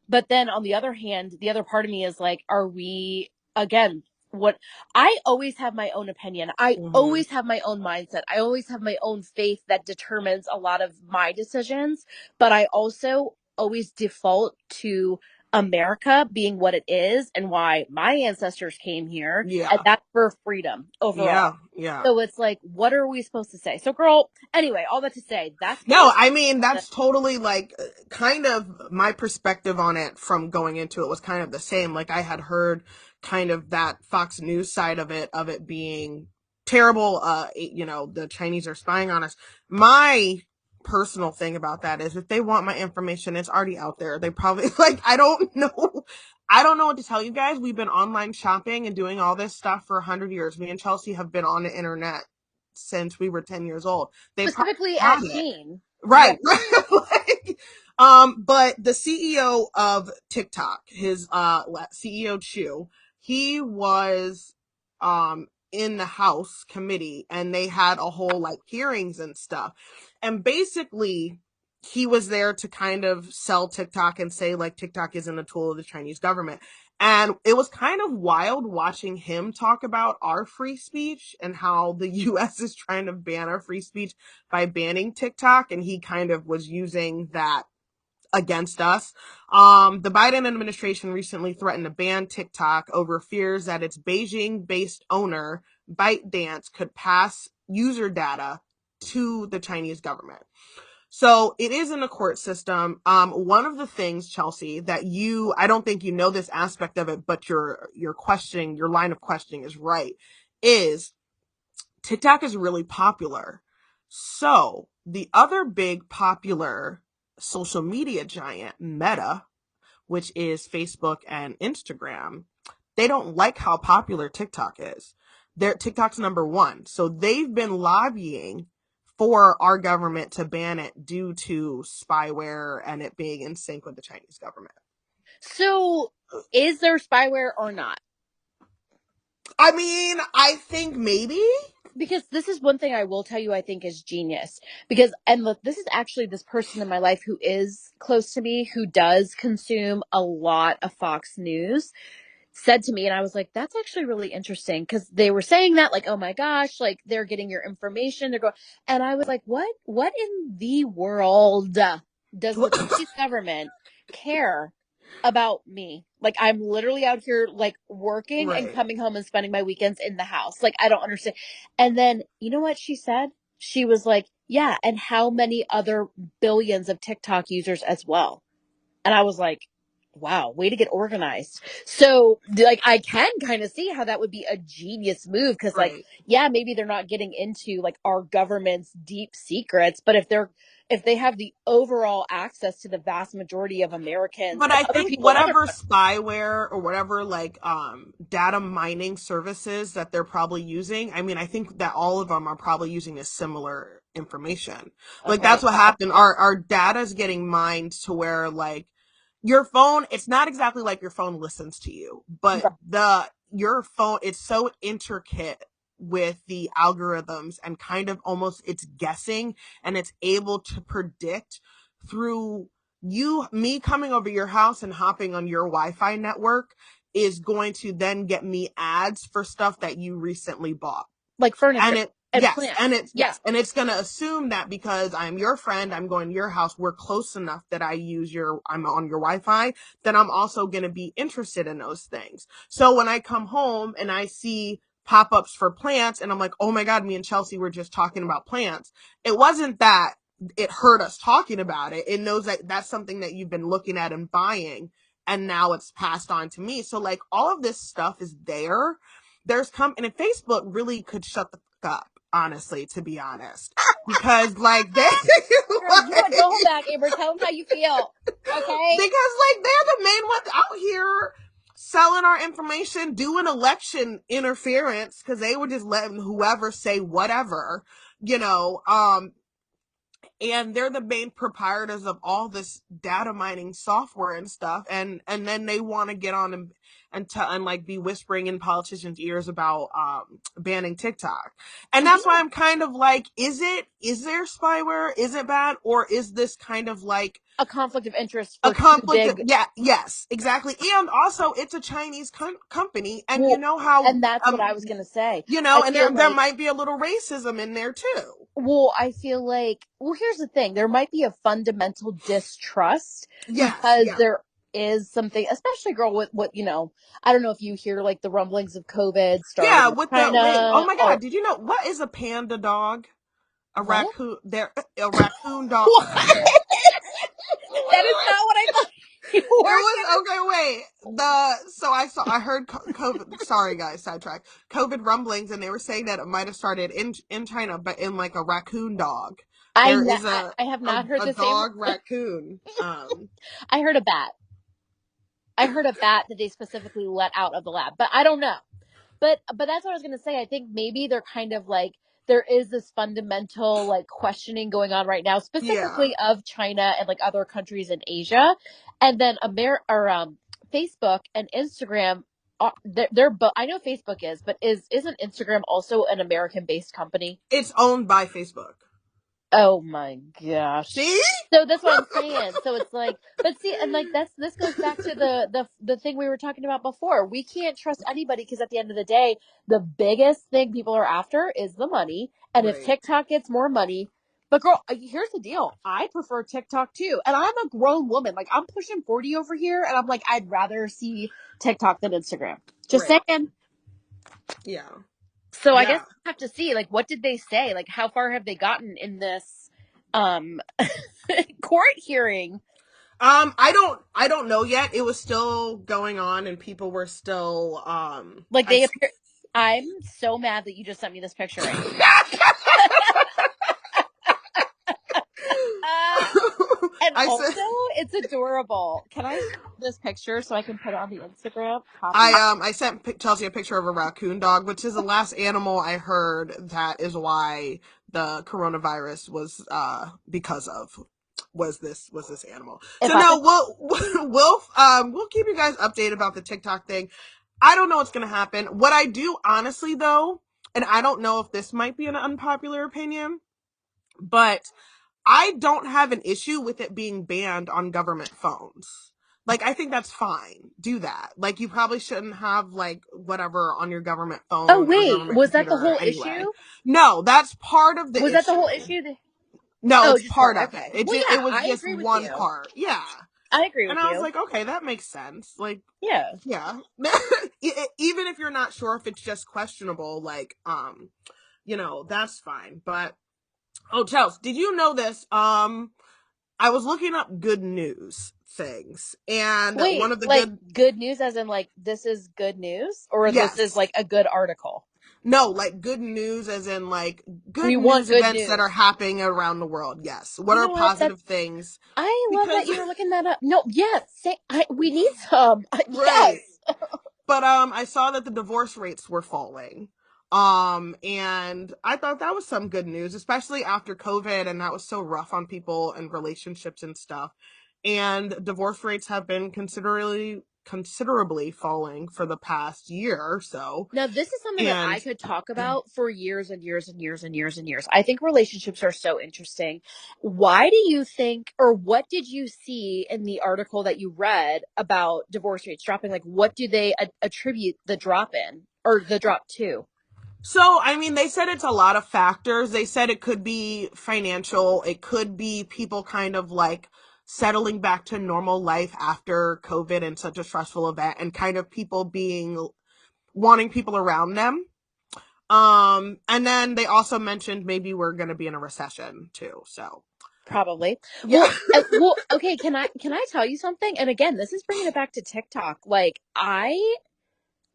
Speaker 1: But then on the other hand, the other part of me is like, are we, again, what I always have my own opinion. I
Speaker 2: Mm-hmm.
Speaker 1: always have my own mindset. I always have my own faith that determines a lot of my decisions. But I also always default to America being what it is and why my ancestors came here, and
Speaker 2: Yeah.
Speaker 1: that's for freedom overall.
Speaker 2: Yeah. Yeah.
Speaker 1: So it's like, what are we supposed to say? So, girl, anyway, all that to say, that's kind
Speaker 2: No,
Speaker 1: of
Speaker 2: I mean, that's totally like kind of my perspective on it from going into it was kind of the same. Like I had heard kind of that Fox News side of it being terrible. The Chinese are spying on us. My personal thing about that is if they want my information, it's already out there. They probably like, I don't know. I don't know what to tell you guys. We've been online shopping and doing all this stuff for 100 years. Me and Chelsea have been on the internet since we were 10 years old. They probably
Speaker 1: specifically
Speaker 2: had
Speaker 1: at
Speaker 2: it.
Speaker 1: Sheen. Yeah.
Speaker 2: Right. Like, but the CEO of TikTok, his CEO Chu, he was in the House committee and they had a whole like hearings and stuff. And basically he was there to kind of sell TikTok and say like TikTok isn't a tool of the Chinese government. And it was kind of wild watching him talk about our free speech and how the US is trying to ban our free speech by banning TikTok, and he kind of was using that against us. The Biden administration recently threatened to ban TikTok over fears that its Beijing-based owner, ByteDance, could pass user data to the Chinese government. So it is in the court system. One of the things, Chelsea, that I don't think you know this aspect of it, but your questioning, your line of questioning is right, is TikTok is really popular. So the other big popular social media giant, Meta, which is Facebook and Instagram, they don't like how popular TikTok is. TikTok's number one. So they've been lobbying for our government to ban it due to spyware and it being in sync with the Chinese government.
Speaker 1: So, is there spyware or not?
Speaker 2: I mean, I think maybe.
Speaker 1: Because this is one thing I will tell you I think is genius. Because, and look, this is actually this person in my life who is close to me, who does consume a lot of Fox News, said to me, and I was like, that's actually really interesting, because they were saying that like, oh my gosh, like they're getting your information, they're going, and I was like, what in the world does the Chinese government care about me? Like, I'm literally out here like working and
Speaker 2: Right.
Speaker 1: coming home and spending my weekends in the house. Like, I don't understand. And then you know what she said? She was like, yeah, and how many other billions of TikTok users as well. And I was like, wow, way to get organized. So, like, I can kind of see how that would be a genius move, because, like,
Speaker 2: Right.
Speaker 1: yeah, maybe they're not getting into like our government's deep secrets, but if they have the overall access to the vast majority of Americans
Speaker 2: But
Speaker 1: and
Speaker 2: I
Speaker 1: other
Speaker 2: think
Speaker 1: people in other
Speaker 2: whatever
Speaker 1: countries.
Speaker 2: spyware or whatever like data mining services that they're probably using, I mean, I think that all of them are probably using a similar information. Like that's
Speaker 1: Okay,
Speaker 2: what happened. Our data's getting mined to where like your phone, it's not exactly like your phone listens to you, but your phone, it's so intricate with the algorithms and kind of almost it's guessing and it's able to predict through me coming over your house and hopping on your Wi-Fi network is going to then get me ads for stuff that you recently bought.
Speaker 1: like
Speaker 2: And
Speaker 1: furniture
Speaker 2: it,
Speaker 1: and
Speaker 2: yes,
Speaker 1: plants. Yeah,
Speaker 2: and it's going to assume that because I'm your friend, I'm going to your house, we're close enough that I'm on your Wi-Fi, then I'm also going to be interested in those things. So when I come home and I see pop-ups for plants and I'm like, oh my God, me and Chelsea were just talking about plants. It wasn't that it heard us talking about it. It knows that that's something that you've been looking at and buying. And now it's passed on to me. So like all of this stuff is there. And if Facebook really could shut the fuck up, honestly, to be honest, because like they,
Speaker 1: girl, you know what? Go home back, Amber. Tell them how you feel. Okay.
Speaker 2: because like they're the main ones out here selling our information, doing election interference because they were just letting whoever say whatever, you know. And they're the main proprietors of all this data mining software and stuff, and then they want to get on and like be whispering in politicians' ears about banning TikTok. And
Speaker 1: Yeah,
Speaker 2: that's why I'm kind of like, is there spyware? Is it bad? Or is this kind of like
Speaker 1: a conflict of interest
Speaker 2: a
Speaker 1: for two
Speaker 2: conflict of,
Speaker 1: big.
Speaker 2: yeah, yes, exactly. And also it's a Chinese company, and you
Speaker 1: Well,
Speaker 2: know how
Speaker 1: and that's what I was gonna say. I
Speaker 2: and
Speaker 1: feel
Speaker 2: there
Speaker 1: like,
Speaker 2: might be a little racism in there too.
Speaker 1: well, here's the thing. There might be a fundamental distrust
Speaker 2: Yes,
Speaker 1: because
Speaker 2: yeah.
Speaker 1: there is something, especially girl with what, I don't know if you hear like the rumblings of COVID starting
Speaker 2: Yeah,
Speaker 1: with
Speaker 2: with the wait, oh
Speaker 1: China.
Speaker 2: my
Speaker 1: Oh,
Speaker 2: god, did you know what is a panda dog? A
Speaker 1: what?
Speaker 2: raccoon, there, a raccoon dog.
Speaker 1: What? That is not what I thought you
Speaker 2: It
Speaker 1: were
Speaker 2: was okay. Wait, I heard COVID. Sorry, guys, sidetrack. COVID rumblings, and they were saying that it might have started in China, but in like a raccoon dog.
Speaker 1: I,
Speaker 2: There
Speaker 1: ne-
Speaker 2: is
Speaker 1: I have not heard
Speaker 2: a
Speaker 1: the same.
Speaker 2: dog raccoon.
Speaker 1: I heard a bat. I heard a bat that they specifically let out of the lab, but I don't know. But that's what I was gonna say. I think maybe they're kind of like there is this fundamental like questioning going on right now,
Speaker 2: Yeah,
Speaker 1: specifically of China and like other countries in Asia, and then Facebook and Instagram. They're both. I know Facebook is, but isn't Instagram also an American based company?
Speaker 2: it's owned by Facebook.
Speaker 1: Oh my gosh.
Speaker 2: See?
Speaker 1: So that's what I'm saying. So it's like, but see, and like this goes back to the thing we were talking about before. We can't trust anybody because at the end of the day, the biggest thing people are after is the money. And if
Speaker 2: Right,
Speaker 1: TikTok gets more money, but girl, here's the deal. I prefer TikTok too. And I'm a grown woman. Like I'm pushing 40 over here and I'm like I'd rather see TikTok than Instagram. Just
Speaker 2: right.
Speaker 1: saying.
Speaker 2: Yeah,
Speaker 1: So I guess
Speaker 2: yeah.
Speaker 1: I have to see like what did they say? Like how far have they gotten in this um court hearing?
Speaker 2: I don't know yet. It was still going on, and people were still
Speaker 1: Like
Speaker 2: I
Speaker 1: they appear. I'm so mad that you just sent me this picture right now. And
Speaker 2: I said
Speaker 1: also, it's adorable. Can I snap this picture so I can put it on the Instagram? Copy.
Speaker 2: I sent Chelsea a picture of a raccoon dog, which is the last animal I heard that is why the coronavirus was because of was this animal.
Speaker 1: If
Speaker 2: So
Speaker 1: I
Speaker 2: no, we'll keep you guys updated about the TikTok thing. I don't know what's gonna happen. What I do honestly though, and I don't know if this might be an unpopular opinion, but I don't have an issue with it being banned on government phones. Like, I think that's fine. Do that. Like, you probably shouldn't have, like, whatever on your government
Speaker 1: oh
Speaker 2: phone or
Speaker 1: wait,
Speaker 2: government
Speaker 1: was that the
Speaker 2: computer
Speaker 1: whole
Speaker 2: anyway.
Speaker 1: issue?
Speaker 2: No, that's part of the
Speaker 1: Was that the whole
Speaker 2: issue.
Speaker 1: issue?
Speaker 2: No,
Speaker 1: Oh,
Speaker 2: it's
Speaker 1: just
Speaker 2: part
Speaker 1: part.
Speaker 2: of it.
Speaker 1: Okay. Well,
Speaker 2: It
Speaker 1: yeah,
Speaker 2: was
Speaker 1: I
Speaker 2: just
Speaker 1: agree with
Speaker 2: one
Speaker 1: you.
Speaker 2: part. Yeah.
Speaker 1: I agree
Speaker 2: And
Speaker 1: with
Speaker 2: I was
Speaker 1: you.
Speaker 2: like, okay, that makes sense. Like,
Speaker 1: Yeah.
Speaker 2: yeah. Even if you're not sure if it's just questionable, like, that's fine. But, oh, Chelsea, did you know this? I was looking up good news things, and
Speaker 1: Wait,
Speaker 2: one of the
Speaker 1: like
Speaker 2: good,
Speaker 1: good news, as in like this is good news, or this is
Speaker 2: yes,
Speaker 1: like a good article.
Speaker 2: no, like good news, as in like good
Speaker 1: We want
Speaker 2: news
Speaker 1: good
Speaker 2: events that are
Speaker 1: news.
Speaker 2: happening around the world. Yes, what
Speaker 1: You
Speaker 2: are
Speaker 1: know what?
Speaker 2: positive things?
Speaker 1: I love that
Speaker 2: Because,
Speaker 1: you were looking that up. No, yes, we need some. Yes.
Speaker 2: right, but I saw that the divorce rates were falling. And I thought that was some good news, especially after COVID, and that was so rough on people and relationships and stuff. And divorce rates have been considerably falling for the past year or so.
Speaker 1: Now, this is something that I
Speaker 2: And
Speaker 1: could talk about for years and years and years and years and years. I think relationships are so interesting. Why do you think, or what did you see in the article that you read about divorce rates dropping? Like, what do they attribute the drop in or the drop to?
Speaker 2: so, I mean, they said it's a lot of factors. They said it could be financial, it could be people kind of like settling back to normal life after COVID and such a stressful event, and kind of people being wanting people around them. And then they also mentioned maybe we're going to be in a recession too. So,
Speaker 1: Probably.
Speaker 2: yeah.
Speaker 1: Well, okay. Can I tell you something? And again, this is bringing it back to TikTok. Like, I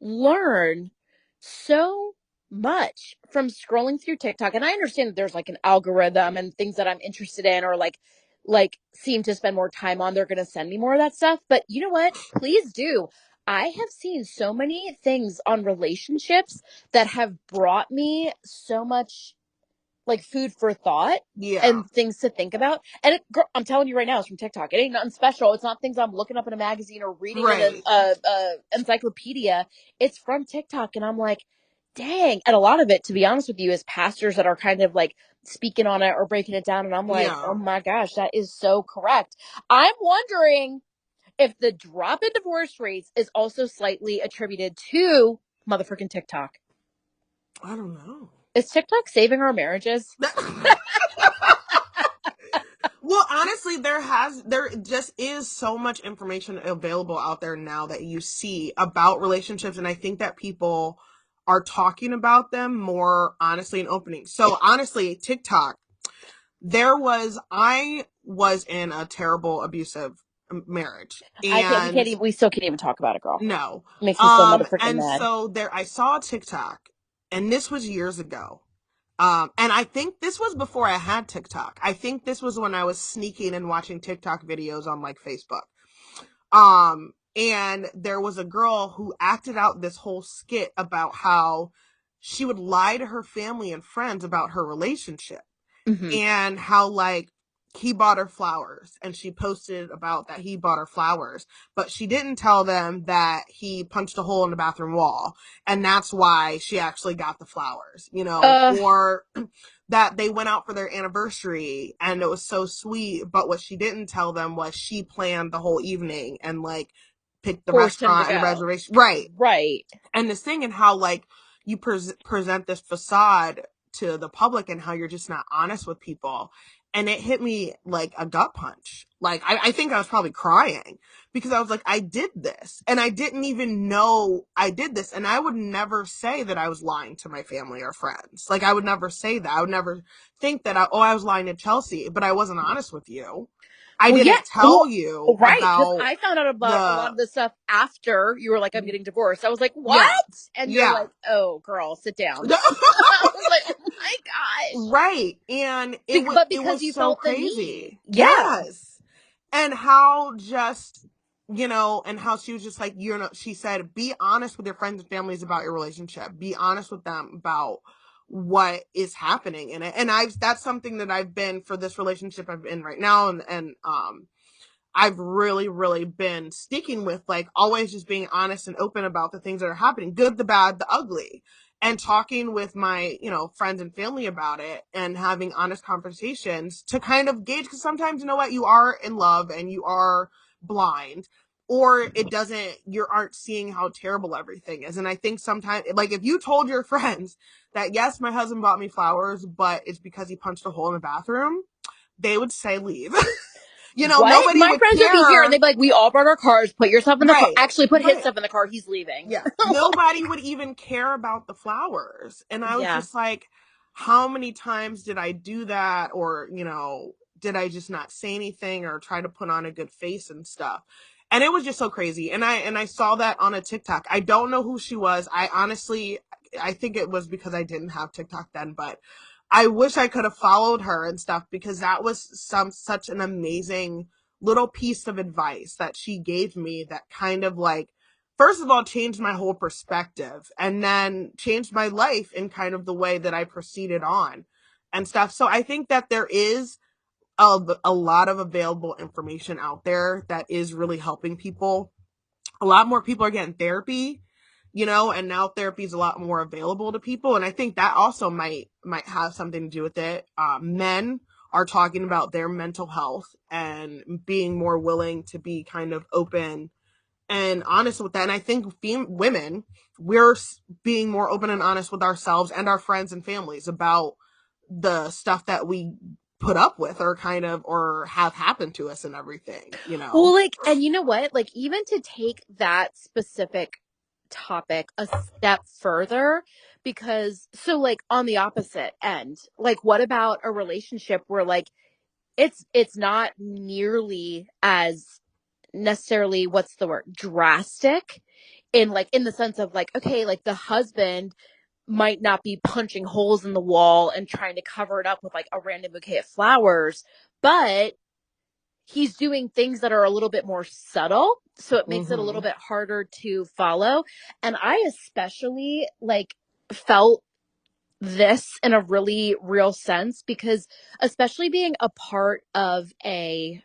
Speaker 1: learn so much from scrolling through TikTok. And I understand that there's like an algorithm and things that I'm interested in or like seem to spend more time on. They're going to send me more of that stuff. But you know what? Please do. I have seen so many things on relationships that have brought me so much like food for thought
Speaker 2: Yeah.
Speaker 1: and things to think about. And girl, I'm telling you right now, it's from TikTok. It ain't nothing special. It's not things I'm looking up in a magazine or reading in
Speaker 2: Right.
Speaker 1: a encyclopedia. It's from TikTok, and I'm like, dang. And a lot of it, to be honest with you, is pastors that are kind of like speaking on it or breaking it down. And I'm like, oh
Speaker 2: Yeah.
Speaker 1: my gosh, that is so correct. I'm wondering if the drop in divorce rates is also slightly attributed to motherfucking TikTok.
Speaker 2: I don't know.
Speaker 1: Is TikTok saving our marriages?
Speaker 2: Well, honestly, there just is so much information available out there now that you see about relationships, and I think that people are talking about them more honestly and opening. So honestly, TikTok, I was in a terrible abusive marriage, and
Speaker 1: We still can't even talk about it, girl.
Speaker 2: no.
Speaker 1: Makes me so motherfucking
Speaker 2: And
Speaker 1: mad.
Speaker 2: so there, I saw a TikTok, and this was years ago. And I think this was before I had TikTok. I think this was when I was sneaking and watching TikTok videos on like Facebook. And there was a girl who acted out this whole skit about how she would lie to her family and friends about her relationship,
Speaker 1: Mm-hmm.
Speaker 2: and how like he bought her flowers, and she posted about that he bought her flowers, but she didn't tell them that he punched a hole in the bathroom wall, and that's why she actually got the flowers,
Speaker 1: Uh,
Speaker 2: or that they went out for their anniversary and it was so sweet, but what she didn't tell them was she planned the whole evening and like picked the
Speaker 1: Forced him to
Speaker 2: restaurant and the
Speaker 1: go.
Speaker 2: reservation, right?
Speaker 1: Right.
Speaker 2: And this thing, and how like you present this facade to the public, and how you're just not honest with people. And it hit me like a gut punch. Like I think I was probably crying, because I was like, I did this and I didn't even know I did this. And I would never say that I was lying to my family or friends. Like I would never say that. I would never think that I was lying to Chelsea, but I wasn't honest with you. I
Speaker 1: Well, yeah.
Speaker 2: didn't tell
Speaker 1: Well,
Speaker 2: you
Speaker 1: right. Because
Speaker 2: about
Speaker 1: I found out about a lot
Speaker 2: the,
Speaker 1: of this stuff after you were like, I'm getting divorced. I was like, what?
Speaker 2: yeah,
Speaker 1: And you're
Speaker 2: yeah.
Speaker 1: like, oh, girl, sit down. I was like, oh my gosh.
Speaker 2: Right. And
Speaker 1: But
Speaker 2: it
Speaker 1: because
Speaker 2: was
Speaker 1: you
Speaker 2: so
Speaker 1: felt the need.
Speaker 2: crazy.
Speaker 1: Yeah.
Speaker 2: Yes. And how just, and how she was just like, she said, be honest with your friends and families about your relationship. Be honest with them about what is happening in it. And that's something that I've been, for this relationship I'm in right now, and I've really, really been sticking with, like, always just being honest and open about the things that are happening, good, the bad, the ugly, and talking with my, friends and family about it, and having honest conversations to kind of gauge, because sometimes, you know what, you are in love and you are blind, or you aren't seeing how terrible everything is. And I think sometimes, like, if you told your friends that, yes, my husband bought me flowers, but it's because he punched a hole in the bathroom, they would say leave.
Speaker 1: What?
Speaker 2: Nobody
Speaker 1: My
Speaker 2: would
Speaker 1: friends would be here and they'd
Speaker 2: care.
Speaker 1: be like, we all brought our cars. Put yourself in the car.
Speaker 2: Right.
Speaker 1: Actually, put his
Speaker 2: Right.
Speaker 1: stuff in the car. He's leaving.
Speaker 2: Yeah. Nobody would even care about the flowers. And I was
Speaker 1: Yeah.
Speaker 2: just like, how many times did I do that? Or, did I just not say anything or try to put on a good face and stuff? And it was just so crazy. And I saw that on a TikTok. I don't know who she was. I think it was because I didn't have TikTok then, but I wish I could have followed her and stuff, because that was such an amazing little piece of advice that she gave me, that kind of like, first of all, changed my whole perspective, and then changed my life in kind of the way that I proceeded on and stuff. So I think that there is a lot of available information out there that is really helping people. A lot more people are getting therapy, and now therapy is a lot more available to people. And I think that also might have something to do with it. Men are talking about their mental health and being more willing to be kind of open and honest with that. And I think women, we're being more open and honest with ourselves and our friends and families about the stuff that we put up with, or kind of, or have happened to us and everything.
Speaker 1: Well, like, and you know what? Like, even to take that specific topic a step further, because so like on the opposite end, like what about a relationship where like it's not nearly as necessarily, what's the word, drastic, in like in the sense of like, okay, like the husband might not be punching holes in the wall and trying to cover it up with like a random bouquet of flowers, but he's doing things that are a little bit more subtle, so it makes it a little
Speaker 2: Mm-hmm.
Speaker 1: bit harder to follow. And I especially like felt this in a really real sense, because especially being a part of a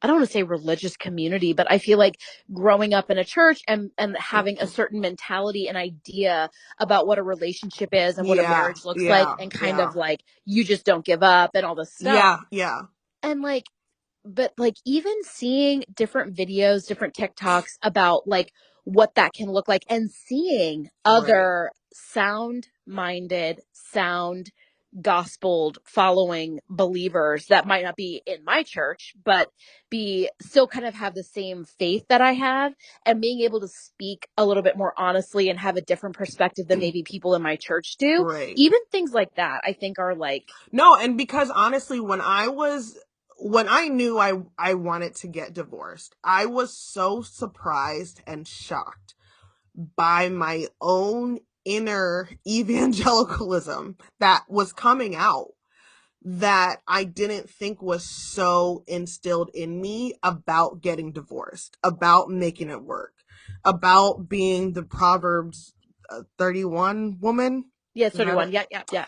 Speaker 1: I don't want to say religious community, but I feel like growing up in a church and having a certain mentality and idea about what a relationship is and what a
Speaker 2: Yeah,
Speaker 1: marriage looks like,
Speaker 2: yeah,
Speaker 1: and kind
Speaker 2: yeah,
Speaker 1: of like you just don't give up and all this stuff.
Speaker 2: yeah, yeah.
Speaker 1: And like, but like even seeing different videos, different TikToks about like what that can look like, and seeing
Speaker 2: Right.
Speaker 1: other sound minded, sound gospel following believers that might not be in my church, but be still kind of have the same faith that I have, and being able to speak a little bit more honestly and have a different perspective than maybe people in my church do.
Speaker 2: Right.
Speaker 1: Even things like that, I think are like,
Speaker 2: No, and because honestly, when I knew I wanted to get divorced, I was so surprised and shocked by my own inner evangelicalism that was coming out, that I didn't think was so instilled in me about getting divorced, about making it work, about being the Proverbs 31 woman.
Speaker 1: yeah,
Speaker 2: Is that
Speaker 1: 31.
Speaker 2: it?
Speaker 1: Yeah, yeah, yeah.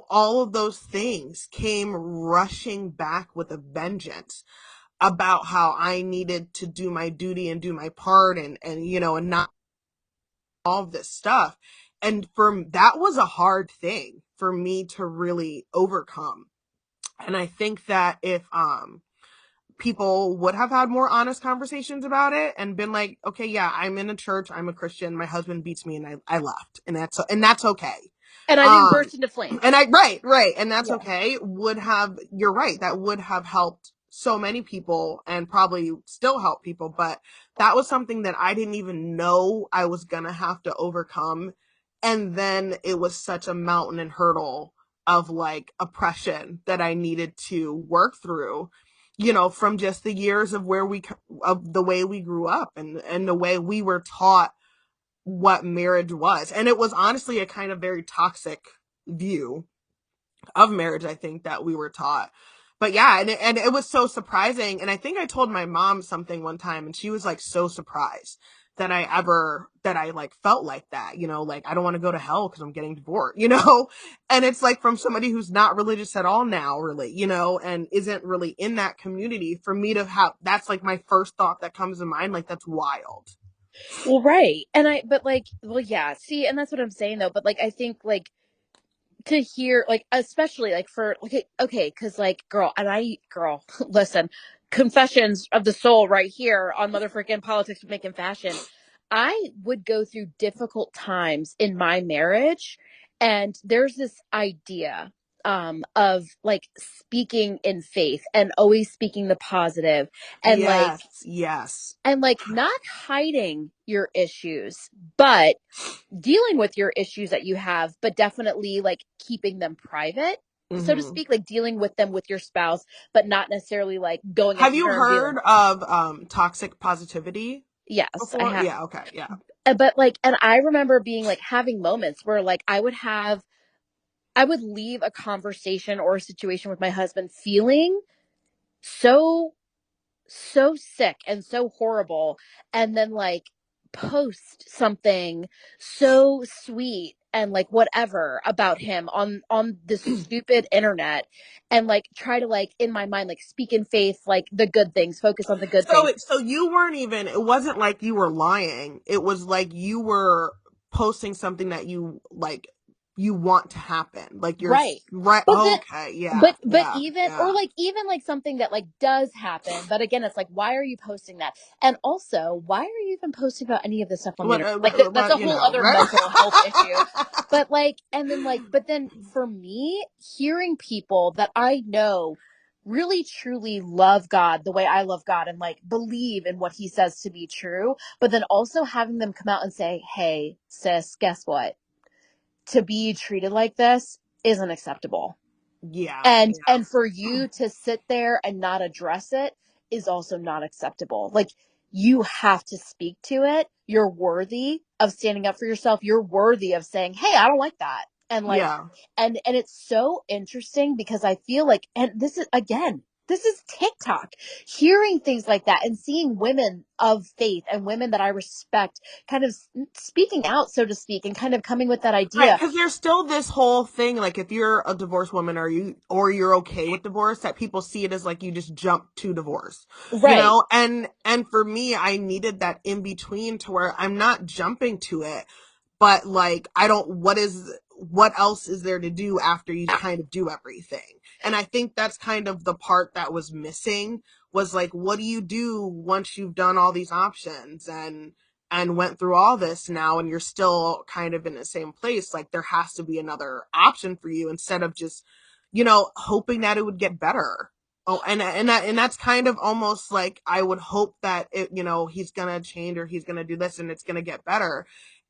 Speaker 2: All of those things came rushing back with a vengeance about how I needed to do my duty and do my part, and not all of this stuff. And that was a hard thing for me to really overcome. And I think that if people would have had more honest conversations about it and been like, okay, yeah, I'm in a church, I'm a Christian, my husband beats me, and I left, and that's okay.
Speaker 1: And I didn't
Speaker 2: Um,
Speaker 1: burst into flames.
Speaker 2: and right, and that's
Speaker 1: Yeah.
Speaker 2: okay. You're right, that would have helped so many people and probably still help people, but that was something that I didn't even know I was gonna have to overcome. And then it was such a mountain and hurdle of like oppression that I needed to work through, from just the years of the way we grew up, and the way we were taught what marriage was. And it was honestly a kind of very toxic view of marriage, I think, that we were taught. But yeah, and it was so surprising. And I think I told my mom something one time, and she was like so surprised that I like felt like that, like I don't want to go to hell because I'm getting divorced, and it's like from somebody who's not religious at all now, really, and isn't really in that community, for me to have, that's like my first thought that comes to mind, like that's wild.
Speaker 1: Well, right. But like, well, yeah, see, and that's what I'm saying though. But like, I think like to hear, like, especially like for, okay, because like, girl, listen, confessions of the soul right here on Motherfucking Politics with Making Fashion. I would go through difficult times in my marriage, and there's this idea of like speaking in faith and always speaking the positive, and like,
Speaker 2: Yes, yes.
Speaker 1: not hiding your issues, but dealing with your issues that you have, but definitely like keeping them private, so to
Speaker 2: Hmm.
Speaker 1: speak, like dealing with them with your spouse, but not necessarily like going
Speaker 2: Have
Speaker 1: into
Speaker 2: you
Speaker 1: her and being like,
Speaker 2: heard of toxic positivity
Speaker 1: yes, I
Speaker 2: before?
Speaker 1: have.
Speaker 2: Yeah, okay, yeah.
Speaker 1: But like, and I remember being like having moments where like I would leave a conversation or a situation with my husband feeling so sick and so horrible, and then like post something so sweet and like whatever about him on this stupid internet, and like try to like in my mind like speak in faith, like the good things, focus on the good things.
Speaker 2: So you weren't even, it wasn't like you were lying. It was like you were posting something that you want to happen. Like you're
Speaker 1: Right.
Speaker 2: right.
Speaker 1: But then
Speaker 2: Okay. Yeah. Yeah.
Speaker 1: even, or
Speaker 2: Yeah.
Speaker 1: like even like something that like does happen, but again it's like, why are you posting that? And also, why are you even posting about any of this stuff on the internet? Like that's a whole other
Speaker 2: Right?
Speaker 1: mental health issue. But like, and then like, but then for me, hearing people that I know really truly love God the way I love God and like believe in what he says to be true, but then also having them come out and say, hey sis, guess what, to be treated like this isn't acceptable.
Speaker 2: Yeah.
Speaker 1: And for you to sit there and not address it is also not acceptable. Like, you have to speak to it. You're worthy of standing up for yourself. You're worthy of saying, hey, I don't like that. And like,
Speaker 2: Yeah.
Speaker 1: and it's so interesting because I feel like, and this is again, this is TikTok. Hearing things like that and seeing women of faith and women that I respect kind of speaking out, so to speak, and kind of coming with that
Speaker 2: Right,
Speaker 1: idea.
Speaker 2: because there's still this whole thing, like if you're a divorced woman or you're okay with divorce, that people see it as like you just jump to divorce,
Speaker 1: Right.
Speaker 2: and for me, I needed that in between to where I'm not jumping to it, but like I don't, what else is there to do after you kind of do everything? And I think that's kind of the part that was missing, was like, what do you do once you've done all these options and went through all this now, and you're still kind of in the same place? Like, there has to be another option for you, instead of just, hoping that it would get better. Oh, and that's kind of almost like, I would hope that he's gonna change, or he's gonna do this and it's gonna get better.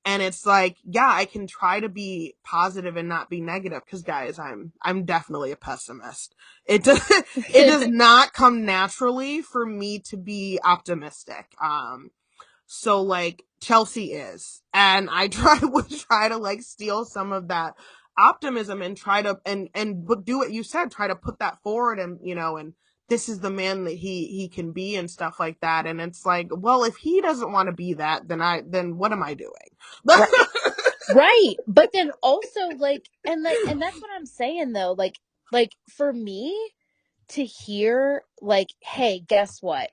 Speaker 2: And it's like, yeah, I can try to be positive and not be negative, because guys, I'm definitely a pessimist. It does it does not come naturally for me to be optimistic. So like Chelsea is, and I would try to like steal some of that optimism and try to and do what you said, try to put that forward, and and this is the man that he can be, and stuff like that. And it's like, well, if he doesn't want to be that, then what am I doing?
Speaker 1: Right. Right. But then also and that's what I'm saying though. Like for me to hear like, hey, guess what?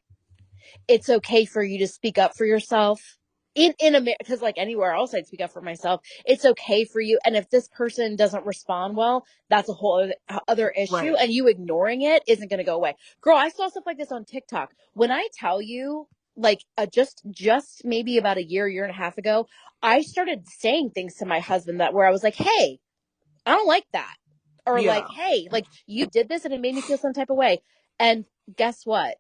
Speaker 1: It's okay for you to speak up for yourself in America, because like anywhere else I'd speak up for myself. It's okay for you, and if this person doesn't respond well, that's a whole other issue,
Speaker 2: Right.
Speaker 1: and you ignoring it isn't going to go away. Girl, I saw stuff like this on TikTok. When I tell you, like just maybe about a year and a half ago, I started saying things to my husband that where I was like, hey, I don't like that, or like,
Speaker 2: Yeah.
Speaker 1: hey, like you did this and it made me feel some type of way. And guess what?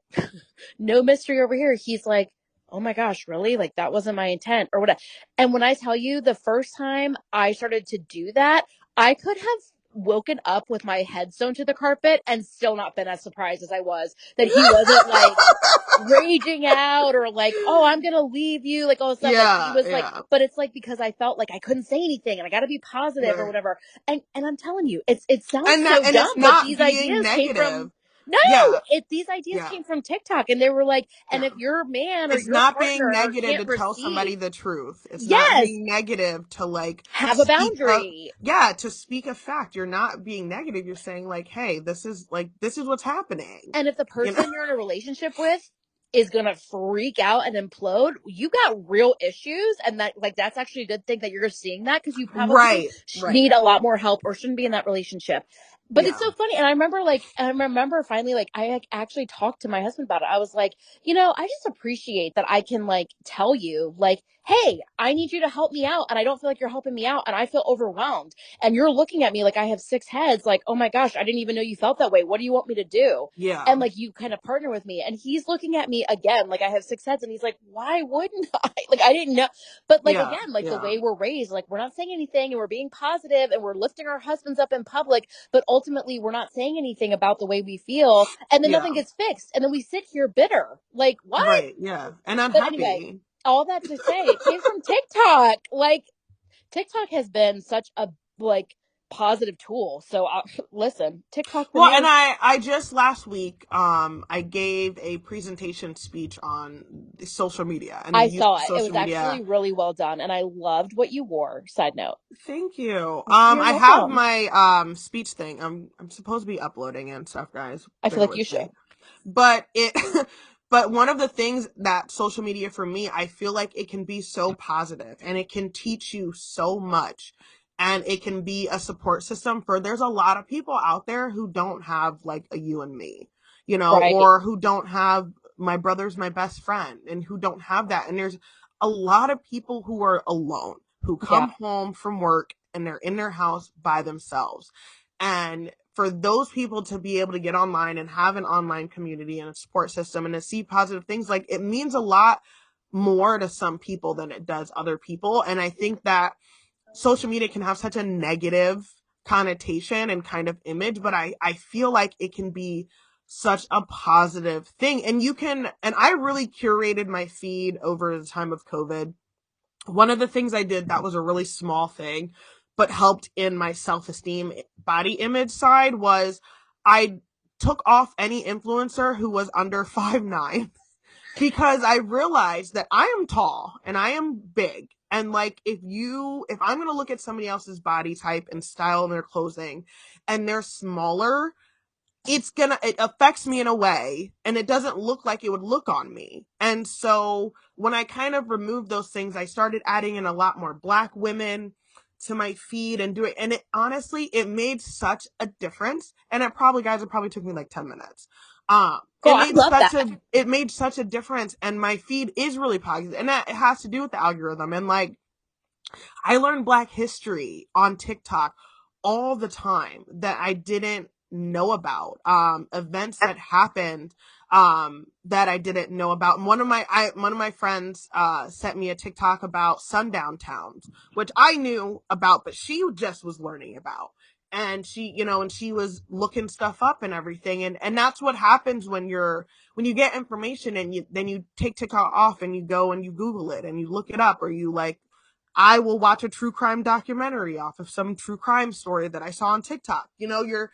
Speaker 1: No mystery over here. He's like, oh my gosh, really? Like that wasn't my intent or whatever. And when I tell you the first time I started to do that, I could have woken up with my headstone to the carpet and still not been as surprised as I was that he wasn't like raging out or like, oh, I'm gonna leave you, like all this stuff. Like he
Speaker 2: Yeah,
Speaker 1: was like,
Speaker 2: yeah.
Speaker 1: but it's like because I felt like I couldn't say anything and I gotta be positive or
Speaker 2: Right.
Speaker 1: whatever. And I'm telling you, it sounds
Speaker 2: And
Speaker 1: so
Speaker 2: it's
Speaker 1: dumb, but
Speaker 2: not
Speaker 1: these
Speaker 2: being
Speaker 1: ideas came from
Speaker 2: negative.
Speaker 1: no,
Speaker 2: Yeah.
Speaker 1: these ideas
Speaker 2: Yeah.
Speaker 1: came from TikTok, and they were like, and
Speaker 2: Yeah.
Speaker 1: if your man or
Speaker 2: It's
Speaker 1: your
Speaker 2: not being
Speaker 1: partner
Speaker 2: negative
Speaker 1: can't
Speaker 2: to tell
Speaker 1: receive,
Speaker 2: somebody the truth. It's not
Speaker 1: yes,
Speaker 2: being negative to like
Speaker 1: have a
Speaker 2: speak up.
Speaker 1: boundary.
Speaker 2: Yeah, to speak a fact. You're not being negative. You're saying like, hey, this is what's happening.
Speaker 1: And if the
Speaker 2: You know?
Speaker 1: person you're in a relationship with is gonna freak out and implode, you got real issues, and that like that's actually a good thing that you're seeing that because you probably
Speaker 2: Right. Right.
Speaker 1: need a lot more help or shouldn't be in that relationship. But it's
Speaker 2: Yeah.
Speaker 1: so funny, and I remember finally like I actually talked to my husband about it. I was like, I just appreciate that I can like tell you like, hey, I need you to help me out, and I don't feel like you're helping me out, and I feel overwhelmed, and you're looking at me like I have six heads, like, oh my gosh, I didn't even know you felt that way. What do you want me to do?
Speaker 2: Yeah.
Speaker 1: And like you kind of partner with me, and he's looking at me again like I have six heads, and he's like, why wouldn't I? Like I didn't know. But like
Speaker 2: Yeah.
Speaker 1: again, like the
Speaker 2: Yeah.
Speaker 1: way we're raised, like we're not saying anything and we're being positive and we're lifting our husbands up in public, but ultimately we're not saying anything about the way we feel, and then nothing
Speaker 2: Yeah.
Speaker 1: gets fixed, and then we sit here bitter like what?
Speaker 2: Right. Yeah. And
Speaker 1: But anyway,
Speaker 2: unhappy.
Speaker 1: all that to say, it came from TikTok. Like TikTok has been such a like positive tool. So listen,
Speaker 2: Well, and
Speaker 1: TikTokpreneurs.
Speaker 2: I just last week I gave a presentation speech on the social media and the
Speaker 1: I
Speaker 2: use
Speaker 1: saw
Speaker 2: of
Speaker 1: it. It
Speaker 2: social
Speaker 1: was
Speaker 2: media.
Speaker 1: actually really well done, and I loved what you wore. Side note.
Speaker 2: Thank you.
Speaker 1: You're
Speaker 2: I have
Speaker 1: welcome.
Speaker 2: my speech thing. I'm supposed to be uploading it and stuff, guys.
Speaker 1: I feel
Speaker 2: Bear
Speaker 1: like
Speaker 2: with
Speaker 1: you should.
Speaker 2: me. But it but one of the things that social media for me, I feel like it can be so positive and it can teach you so much, and it can be a support system for, there's a lot of people out there who don't have like a you and me,
Speaker 1: Right.
Speaker 2: or who don't have my brother's my best friend, and who don't have that. And there's a lot of people who are alone, who
Speaker 1: Yeah.
Speaker 2: come home from work and they're in their house by themselves. And for those people to be able to get online and have an online community and a support system and to see positive things, like, it means a lot more to some people than it does other people. And I think that social media can have such a negative connotation and kind of image, but I feel like it can be such a positive thing. And I really curated my feed over the time of COVID. One of the things I did that was a really small thing, but helped in my self-esteem, body image side, was I took off any influencer who was under 5'9" because I realized that I am tall and I am big. And like, if I'm going to look at somebody else's body type and style in their clothing and they're smaller, it affects me in a way and it doesn't look like it would look on me. And so when I kind of removed those things, I started adding in a lot more Black women to my feed and do it. And it honestly, it made such a difference. And it probably took me like 10 minutes.
Speaker 1: Girl, I love that.
Speaker 2: It made such a difference. And my feed is really positive. And that it has to do with the algorithm. And like, I learned Black history on TikTok all the time that I didn't know about. Events that happened that I didn't know about. And one of my friends sent me a TikTok about sundown towns, which I knew about, but she just was learning about. And she was looking stuff up and everything. And that's what happens when you get information and then you take TikTok off and you go and you Google it and you look it up, or you like, I will watch a true crime documentary off of some true crime story that I saw on TikTok. You're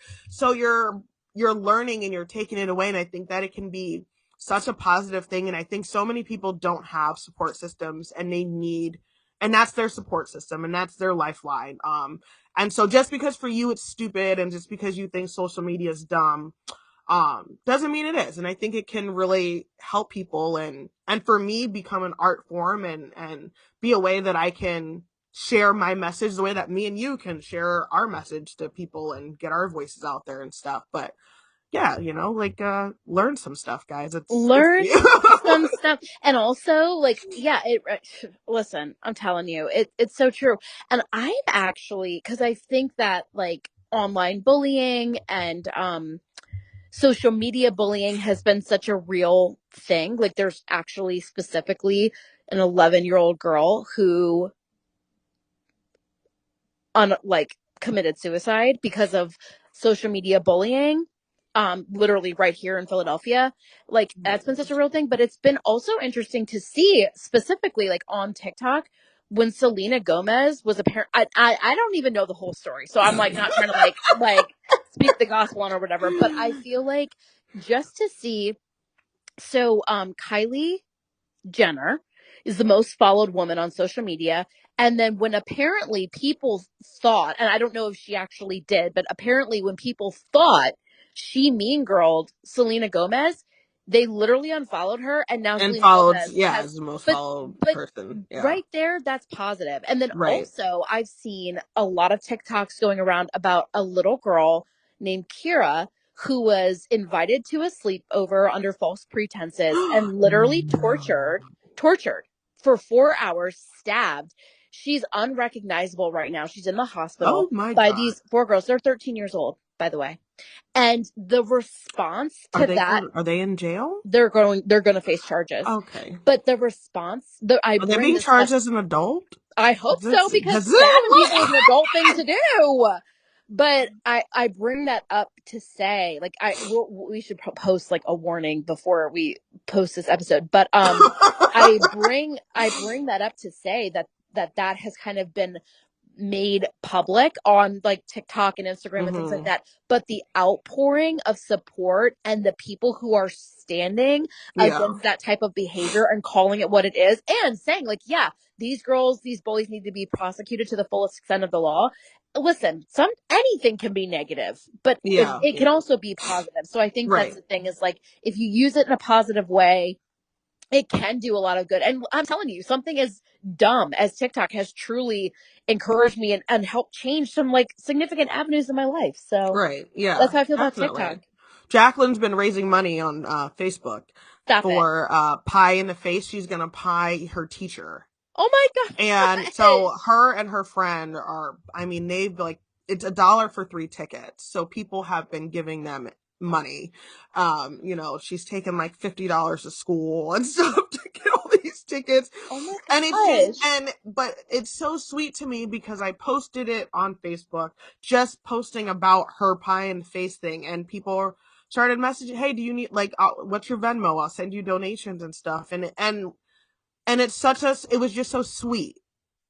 Speaker 2: learning and you're taking it away. And I think that it can be such a positive thing. And I think so many people don't have support systems and and that's their support system and that's their lifeline. And so just because for you it's stupid and just because you think social media is dumb, doesn't mean it is. And I think it can really help people and for me become an art form and be a way that I can share my message the way that me and you can share our message to people and get our voices out there and stuff. But yeah, learn some stuff, guys. It's good for
Speaker 1: Learn
Speaker 2: you.
Speaker 1: some stuff. And also, like, yeah, listen, I'm telling you, it's so true. And I've actually, because I think that like online bullying and social media bullying has been such a real thing. Like, there's actually specifically an 11-year-old girl who committed suicide because of social media bullying, literally right here in Philadelphia. Like, that's been such a real thing. But it's been also interesting to see specifically like on TikTok when Selena Gomez was apparent. I don't even know the whole story, so I'm like not trying to like speak the gospel on or whatever, but I feel like just to see. So Kylie Jenner is the most followed woman on social media. And then when apparently people thought, and I don't know if she actually did, but apparently when people thought she mean girled Selena Gomez, they literally unfollowed her, and now
Speaker 2: And
Speaker 1: Selena
Speaker 2: followed,
Speaker 1: Gomez
Speaker 2: yeah,
Speaker 1: has
Speaker 2: as the most
Speaker 1: but
Speaker 2: followed
Speaker 1: but
Speaker 2: person. Yeah.
Speaker 1: right there, that's positive. And then
Speaker 2: Right.
Speaker 1: also I've seen a lot of TikToks going around about a little girl named Kira who was invited to a sleepover under false pretenses and literally
Speaker 2: No.
Speaker 1: tortured for 4 hours, stabbed. She's unrecognizable right now. She's in the
Speaker 2: Oh
Speaker 1: hospital
Speaker 2: my
Speaker 1: by
Speaker 2: God.
Speaker 1: these four girls. They're 13 years old, by the way. And the response to that,
Speaker 2: Are they in jail?
Speaker 1: they're going to face charges.
Speaker 2: Okay.
Speaker 1: But the response, I
Speaker 2: Are they
Speaker 1: bring
Speaker 2: being
Speaker 1: this up.
Speaker 2: charged as an adult?
Speaker 1: I hope so, because
Speaker 2: Because
Speaker 1: stabbing people is an adult thing to do. But I bring that up to say, like, we should post like a warning before we post this episode. But I bring that up to say that has kind of been made public on like TikTok and Instagram and things like
Speaker 2: hmm
Speaker 1: that. But the outpouring of support and the people who are standing
Speaker 2: Yeah.
Speaker 1: against that type of behavior and calling it what it is and saying, like, yeah, these girls, these bullies need to be prosecuted to the fullest extent of the law. Listen, anything can be negative, but
Speaker 2: Yeah.
Speaker 1: it can also be positive. So I think that's
Speaker 2: Right.
Speaker 1: the thing, is like, if you use it in a positive way, it can do a lot of good. And I'm telling you, something as dumb as TikTok has truly encouraged me and helped change some like significant avenues in my life. So
Speaker 2: Right. Yeah.
Speaker 1: that's how I feel about TikTok.
Speaker 2: Definitely. Jacqueline's been raising money on Facebook
Speaker 1: Stop it.
Speaker 2: for pie in the face. She's gonna pie her teacher.
Speaker 1: Oh my
Speaker 2: And so
Speaker 1: gosh.
Speaker 2: her and her friend I mean, they've like, it's $1 for 3 tickets. So people have been giving them money. She's taken like $50 to school and stuff to get all these tickets.
Speaker 1: Oh my
Speaker 2: And it's just,
Speaker 1: gosh.
Speaker 2: but it's so sweet to me because I posted it on Facebook, just posting about her pie and face thing. And people started messaging, hey, do you need like, what's your Venmo? I'll send you donations and stuff. And it was just so sweet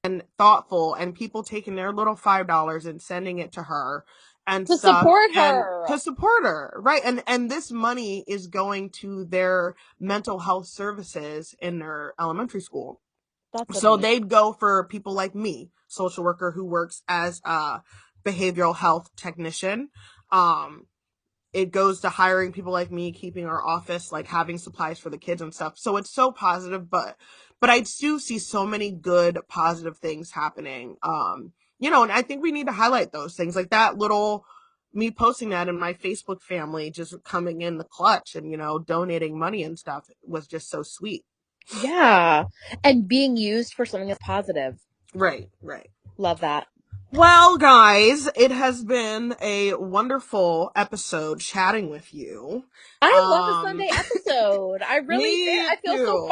Speaker 2: and thoughtful, and people taking their little $5 and sending it to her. and
Speaker 1: To
Speaker 2: stuff,
Speaker 1: support
Speaker 2: and
Speaker 1: her.
Speaker 2: to support her, right? And this money is going to their mental health services in their elementary school.
Speaker 1: That's
Speaker 2: So
Speaker 1: amazing.
Speaker 2: they'd go for people like me, social worker who works as a behavioral health technician. It goes to hiring people like me, keeping our office, like having supplies for the kids and stuff. So it's so positive, but I do see so many good positive things happening. And I think we need to highlight those things, like that little me posting that in my Facebook family, just coming in the clutch and, donating money and stuff was just so sweet.
Speaker 1: Yeah. And being used for something that's positive.
Speaker 2: Right, right.
Speaker 1: Love that.
Speaker 2: Well, guys, it has been a wonderful episode chatting with you.
Speaker 1: I love a
Speaker 2: Um,
Speaker 1: Sunday episode. I really did.
Speaker 2: Me
Speaker 1: I feel so
Speaker 2: too.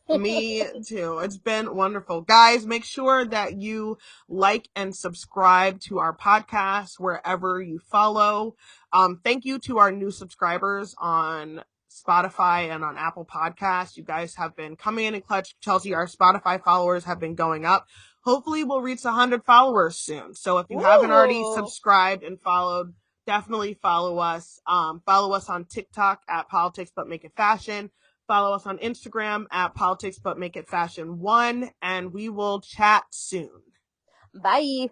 Speaker 1: calm.
Speaker 2: Me too. It's been wonderful. Guys, make sure that you like and subscribe to our podcast wherever you follow. Thank you to our new subscribers on Spotify and on Apple Podcasts. You guys have been coming in clutch. Chelsea, our Spotify followers have been going up. Hopefully we'll reach 100 followers soon. So if you haven't already
Speaker 1: Ooh.
Speaker 2: subscribed and followed, definitely follow us. Follow us on TikTok at Politics But Make It Fashion. Follow us on Instagram at Politics But Make It Fashion 1, and we will chat soon.
Speaker 1: Bye.